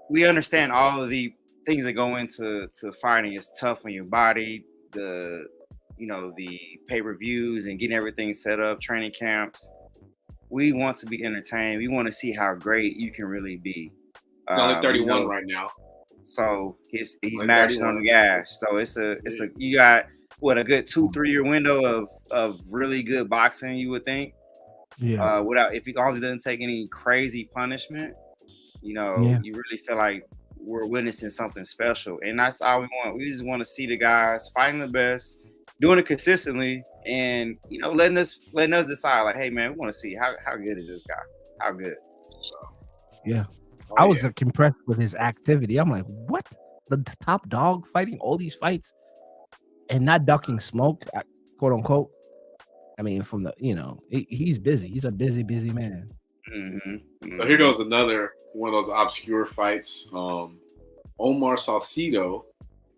We understand all of the things that go into fighting. Is tough on your body. The pay-per-views and getting everything set up, training camps. We want to be entertained. We want to see how great you can really be. He's only 31 right now. So he's mashing on the gas. So you got a good 2-3 year window of really good boxing, you would think. Yeah. If he also doesn't take any crazy punishment, you really feel like we're witnessing something special. And that's all we want. We just want to see the guys fighting the best, doing it consistently, and letting us decide, like, hey man, we want to see how good is this guy? How good? Yeah. I was impressed with his activity. I'm like, what? The top dog fighting all these fights and not ducking smoke, quote unquote. I mean, from the he's busy. He's a busy man. Mm-hmm. So here goes another one of those obscure fights. Omar Salcido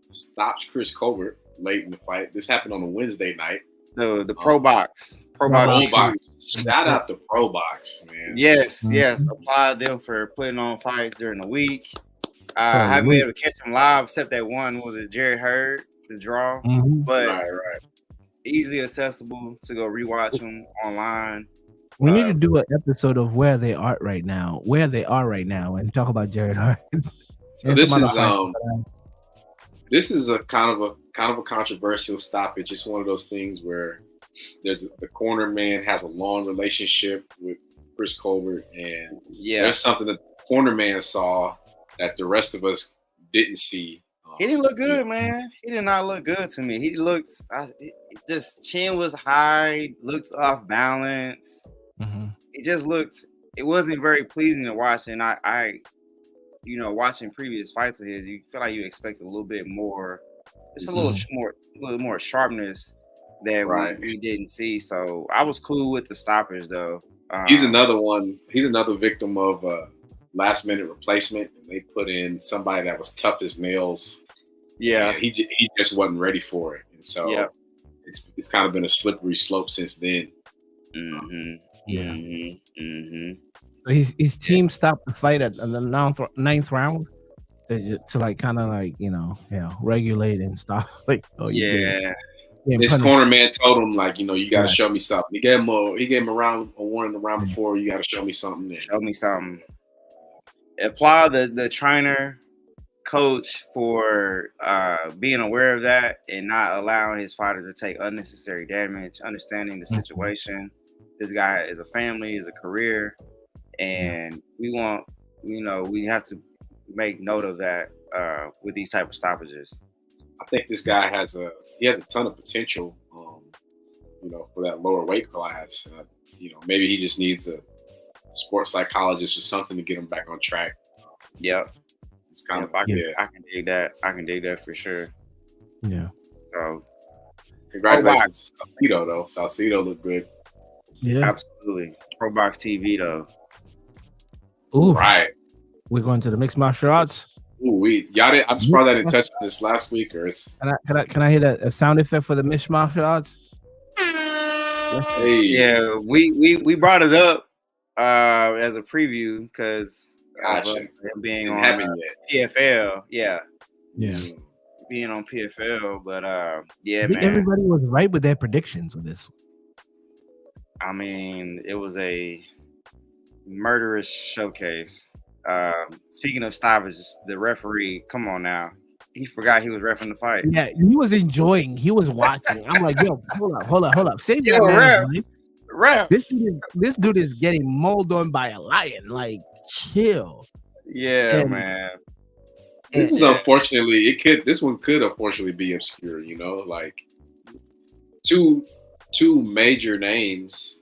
stops Chris Colbert late in the fight. This happened on a Wednesday night. The Pro Box. Shout out to Pro Box, man. Yes. Applaud them for putting on fights during the week. I haven't been able to catch them live except that one was it Jared Hurd, the draw. Mm-hmm. But right. Easily accessible to go rewatch them online. We need to do an episode of where they are right now, and talk about Jared Hurd. So this is This is a kind of a controversial stoppage. It's one of those things where the corner man has a long relationship with Chris Colbert, and there's something that the corner man saw that the rest of us didn't see. He didn't look good, man. He did not look good to me. He looked, this chin was high, looked off balance. Mm-hmm. It just looked, it wasn't very pleasing to watch. And I watching previous fights of his, you feel like you expect a little bit more, just a little more sharpness that we didn't see. So I was cool with the stoppage, though. He's another one. He's another victim of last minute replacement, and they put in somebody that was tough as nails. Yeah, he just wasn't ready for it, and so it's kind of been a slippery slope since then. So his team stopped the fight at the ninth round to like kind of like regulate and stuff. Like this corner man told him like you got to show me something. He gave him a warning the round before. You got to show me something. Show me something. Applaud the trainer, coach for being aware of that and not allowing his fighter to take unnecessary damage, understanding the situation. This guy is a family, is a career, and we have to make note of that with these type of stoppages. I think this guy has a ton of potential, for that lower weight class. Maybe he just needs a sports psychologist or something to get him back on track. Yep. It's kind of I can dig that. I can dig that for sure. Yeah. So congratulations, Salcedo though. Salcedo looked good. Yeah. Absolutely. Pro Box TV though. Ooh. Right. We're going to the mixed martial arts. Ooh, I'm surprised I didn't touch this last week. Can I hit a sound effect for the mixed martial arts? Hey. Yeah, we brought it up as a preview because him being on PFL. Yeah. Being on PFL, but I think everybody was right with their predictions with this. I mean, it was a murderous showcase. Speaking of stoppages, the referee, come on now. He forgot he was reffing the fight. Yeah, he was enjoying. He was watching. I'm like, yo, hold up. Save that man's life. Ref. This dude is getting mauled on by a lion. Like, chill. Yeah, man. This is unfortunately, this one could unfortunately be obscure, like two major names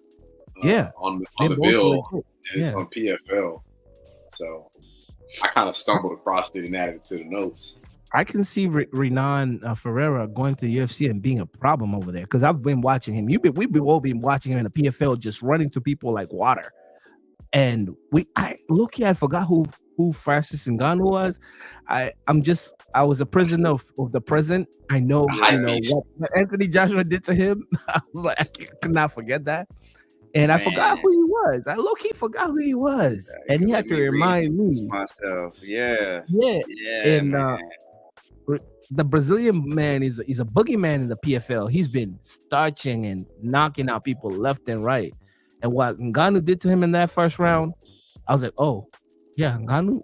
on the bill, and it's on PFL. So I kind of stumbled across it and added it to the notes. I can see Renan Ferreira going to the UFC and being a problem over there because I've been watching him. We've all been watching him in the PFL, just running to people like water. And I forgot who Francis Ngannou was. I was a prisoner of the present. I know, what Anthony Joshua did to him. I was like, I could not forget that. And I forgot who he was. I low-key forgot who he was. And he had to remind me. Myself. Yeah. And the Brazilian man is a boogeyman in the PFL. He's been starching and knocking out people left and right. And what Ngannou did to him in that first round, I was like, oh, yeah, Ngannou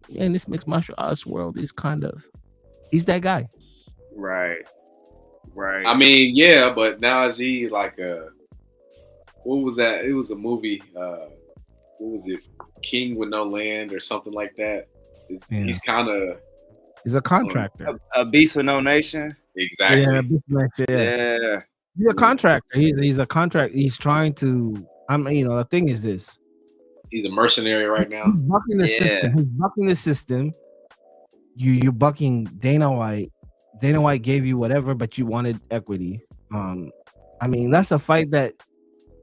in this mixed martial arts world is he's that guy. Right. I mean, yeah, but now is he like what was that? It was a movie. What was it? King with No Land or something like that. He's kind of... He's a contractor. A beast with no nation. Exactly. Yeah. He's a contractor. He's a contract. He's trying to... the thing is this. He's a mercenary right now. He's bucking the system. He's bucking the system. You're bucking Dana White. Dana White gave you whatever, but you wanted equity. That's a fight that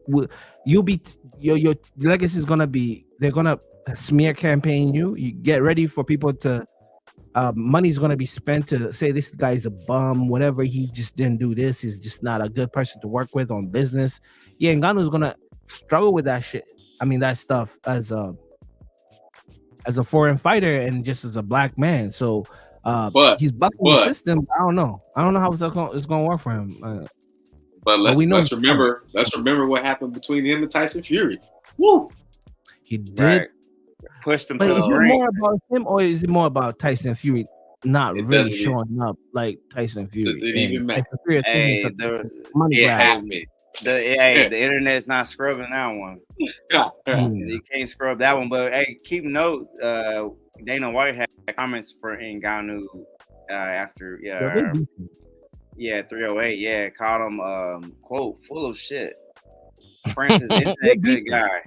your legacy is gonna be. They're gonna smear campaign you. You get ready for people to. Money's gonna be spent to say this guy's a bum. Whatever, he just didn't do this. He's just not a good person to work with on business. Yeah, Ngannou's gonna struggle with that shit. That stuff as a foreign fighter and just as a black man. So, but he's bucking the system. I don't know how it's gonna work for him. But let's remember what happened between him and Tyson Fury. Woo! He did pushed him to the ring. Is it ring. more about him or is it more about Tyson Fury? not It really doesn't even, showing up like Tyson does Fury. it And even matter? Tyson Fury, I think it's Hey, a the money It grab. happened. the internet's not scrubbing that one. Yeah. You can't scrub that one. But hey, keep note. Dana White had comments for Ngannou after Yeah, they beefing. 308. Yeah, called him quote full of shit. Francis isn't They a good beefing. guy.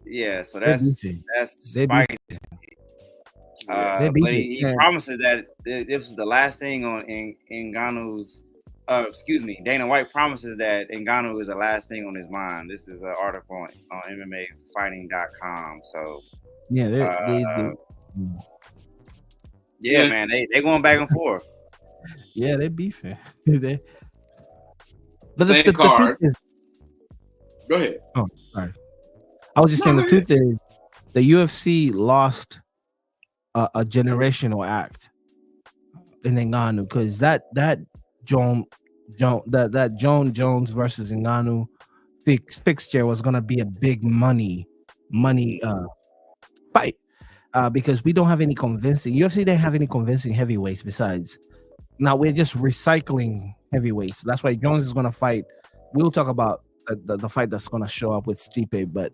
Yeah, so They that's beefing. spicy. They beefing. They But beefing. he promises that this was the last thing on Ngannou's. Dana White promises that Ngannou is the last thing on his mind. This is an article on MMAfighting.com. So Yeah, yeah, man, they going back and forth. yeah, they beefing. But Same the card. truth is, Go ahead. oh, sorry. I was just saying the truth is the UFC lost a generational act in Ngannou because that Jones versus Ngannou fixture was gonna be a big money fight because we don't have any convincing UFC didn't have any convincing heavyweights besides. Now we're just recycling heavyweights. That's why Jones is gonna fight. We'll talk about the fight that's gonna show up with Stipe, but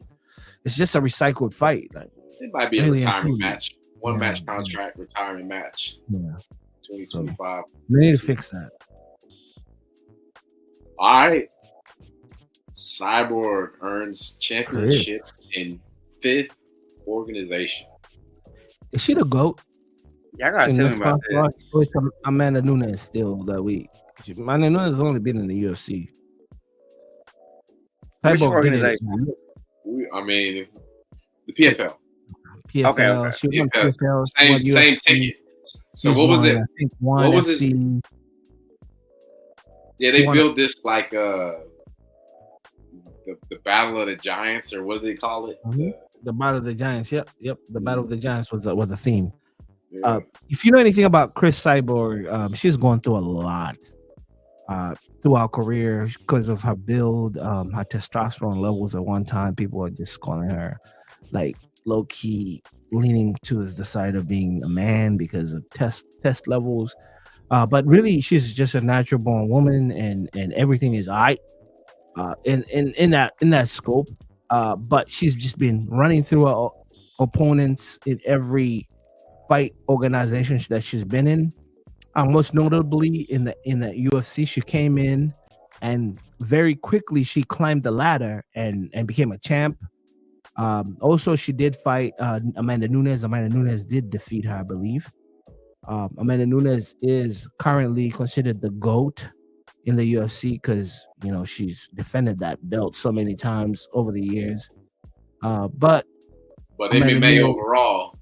it's just a recycled fight. Like, It might be a really retirement improved. match. One match contract, retirement match. Yeah, 2025. we need to fix that. All right. Cyborg earns championship in 5th organization. Is she the GOAT? Y'all gotta tell me about that. It's Amanda Nunes still that week. Amanda Nunes has only been in the UFC. Which Cyborg did it. organization? I mean, the PFL. PFL. Okay. She won PFL. PFL. she won Same UFC. ticket. So She's what was won, it? I think one What was FC. Yeah, they She won built this like the Battle of the Giants, or what do they call it? The Battle of the Giants. Yep. The Battle of the Giants was the theme. Yeah. If you know anything about Chris Cyborg, she's going through a lot throughout her career because of her build, her testosterone levels. At one time, people were just calling her like low key leaning to the side of being a man because of test levels. But really, she's just a natural born woman, and everything is all right in that scope. But she's just been running through her opponents in every fight organization that she's been in. Most notably in the UFC, she came in and very quickly she climbed the ladder and became a champ. Also, she did fight Amanda Nunes. Amanda Nunes did defeat her, I believe. Amanda Nunes is currently considered the GOAT in the UFC because she's defended that belt so many times over the years. But MMA overall.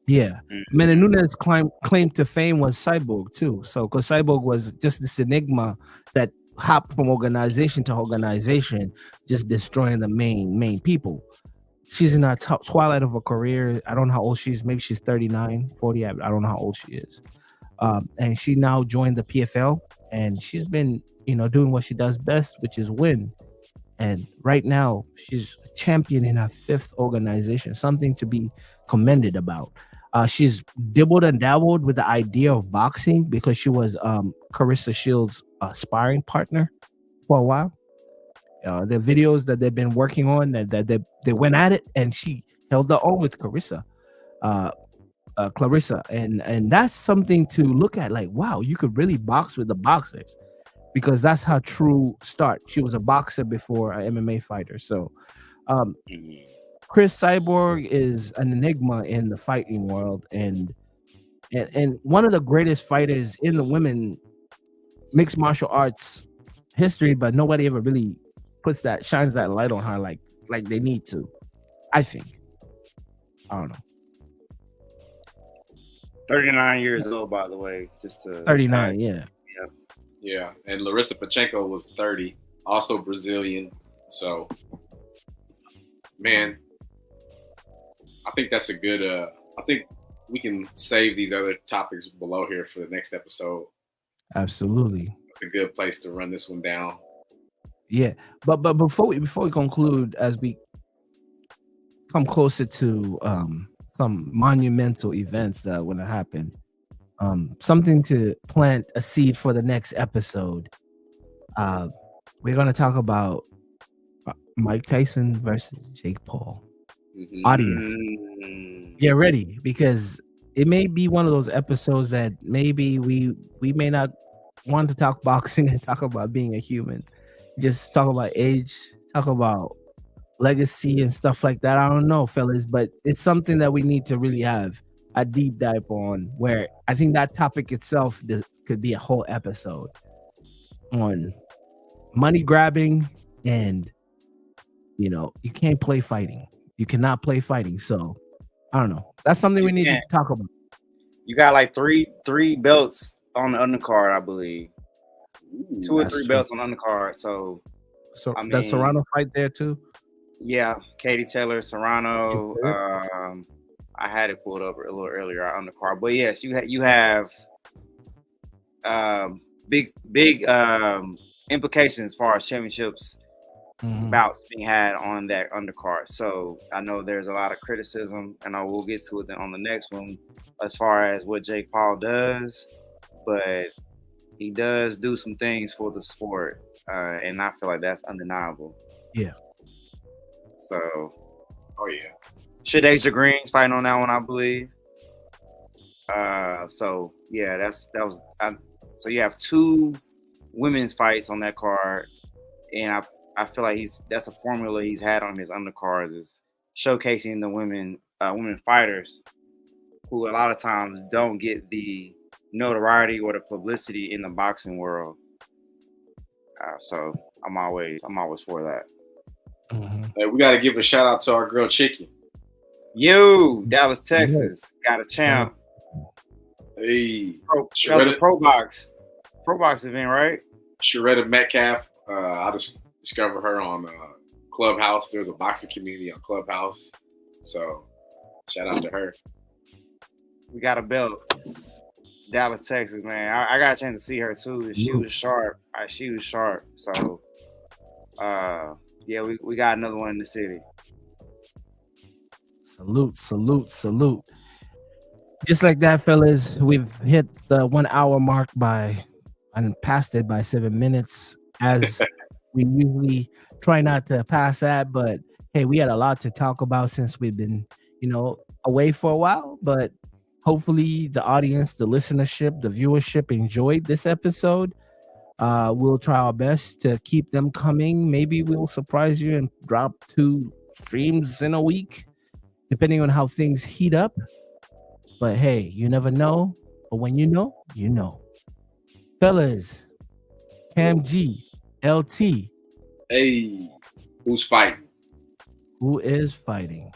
Yeah, Amanda Nunes' claim to fame was Cyborg too. So, because Cyborg was just this enigma that hopped from organization to organization, just destroying the main people. She's in her twilight of her career. I don't know how old she is. Maybe she's 39, 40. I don't know how old she is. And she now joined the PFL, and she's been, doing what she does best, which is win. And right now, she's a champion in her 5th organization, something to be commended about. She's dibbled and dabbled with the idea of boxing because she was Carissa Shields' sparring partner for a while. The videos that they've been working on, that they went at it, and she held her own with Clarissa, and that's something to look at. Like, wow, you could really box with the boxers, because that's her true start. She was a boxer before an MMA fighter. So, Chris Cyborg is an enigma in the fighting world, and one of the greatest fighters in the women mixed martial arts history, but nobody ever really shines that light on her like they need to. I think. I don't know. 39 years old, by the way. Just to 39, yeah. Yeah, and Larissa Pachenko was 30, also Brazilian. So, man, I think that's a good. I think we can save these other topics below here for the next episode. Absolutely, it's a good place to run this one down. Yeah, but before we conclude, as we come closer to some monumental events that are going to happen, something to plant a seed for the next episode. We're gonna talk about Mike Tyson versus Jake Paul. Audience, get ready, because it may be one of those episodes that maybe we may not want to talk boxing and talk about being a human. Just talk about age, talk about legacy and stuff like that. I don't know, fellas, but it's something that we need to really have a deep dive on, where I think that topic itself could be a whole episode on money grabbing. And you can't play fighting. You cannot play fighting. So I don't know. That's something we need to talk about. You got like three belts on the undercard, I believe. Ooh, 2 or 3 belts on the undercard. So I mean, that Serrano fight there too. Yeah, Katie Taylor, Serrano. I had it pulled up a little earlier on the card, but yes, you have big implications as far as championships bouts being had on that undercard. So I know there's a lot of criticism, and I will get to it on the next one as far as what Jake Paul does, but he does do some things for the sport, and I feel like that's undeniable. Yeah. So, oh yeah, Shadeja Green's fighting on that one, I believe. So yeah, so you have 2 women's fights on that card, and I feel like that's a formula he's had on his undercards, is showcasing the women fighters who a lot of times don't get the notoriety or the publicity in the boxing world. So I'm always for that. Hey, we got to give a shout out to our girl Chicky. Yo, Dallas, Texas, got a champ. Hey, that was a Pro Box event, right? Sharetta Metcalf. I just discovered her on Clubhouse. There's a boxing community on Clubhouse, so shout out to her. We got a belt. Dallas, Texas, man. I got a chance to see her too. She was sharp. She was sharp. So, yeah, we got another one in the city. Salute. Just like that, fellas, we've hit the 1 hour mark and passed it by 7 minutes, as we usually try not to pass that. But hey, we had a lot to talk about since we've been, away for a while. But hopefully the audience, the listenership, the viewership enjoyed this episode. We'll try our best to keep them coming. Maybe we'll surprise you and drop 2 streams in a week, depending on how things heat up. But hey, you never know. But when you know, you know. Fellas, Kam Gee, LT. Hey, who's fighting? Who is fighting?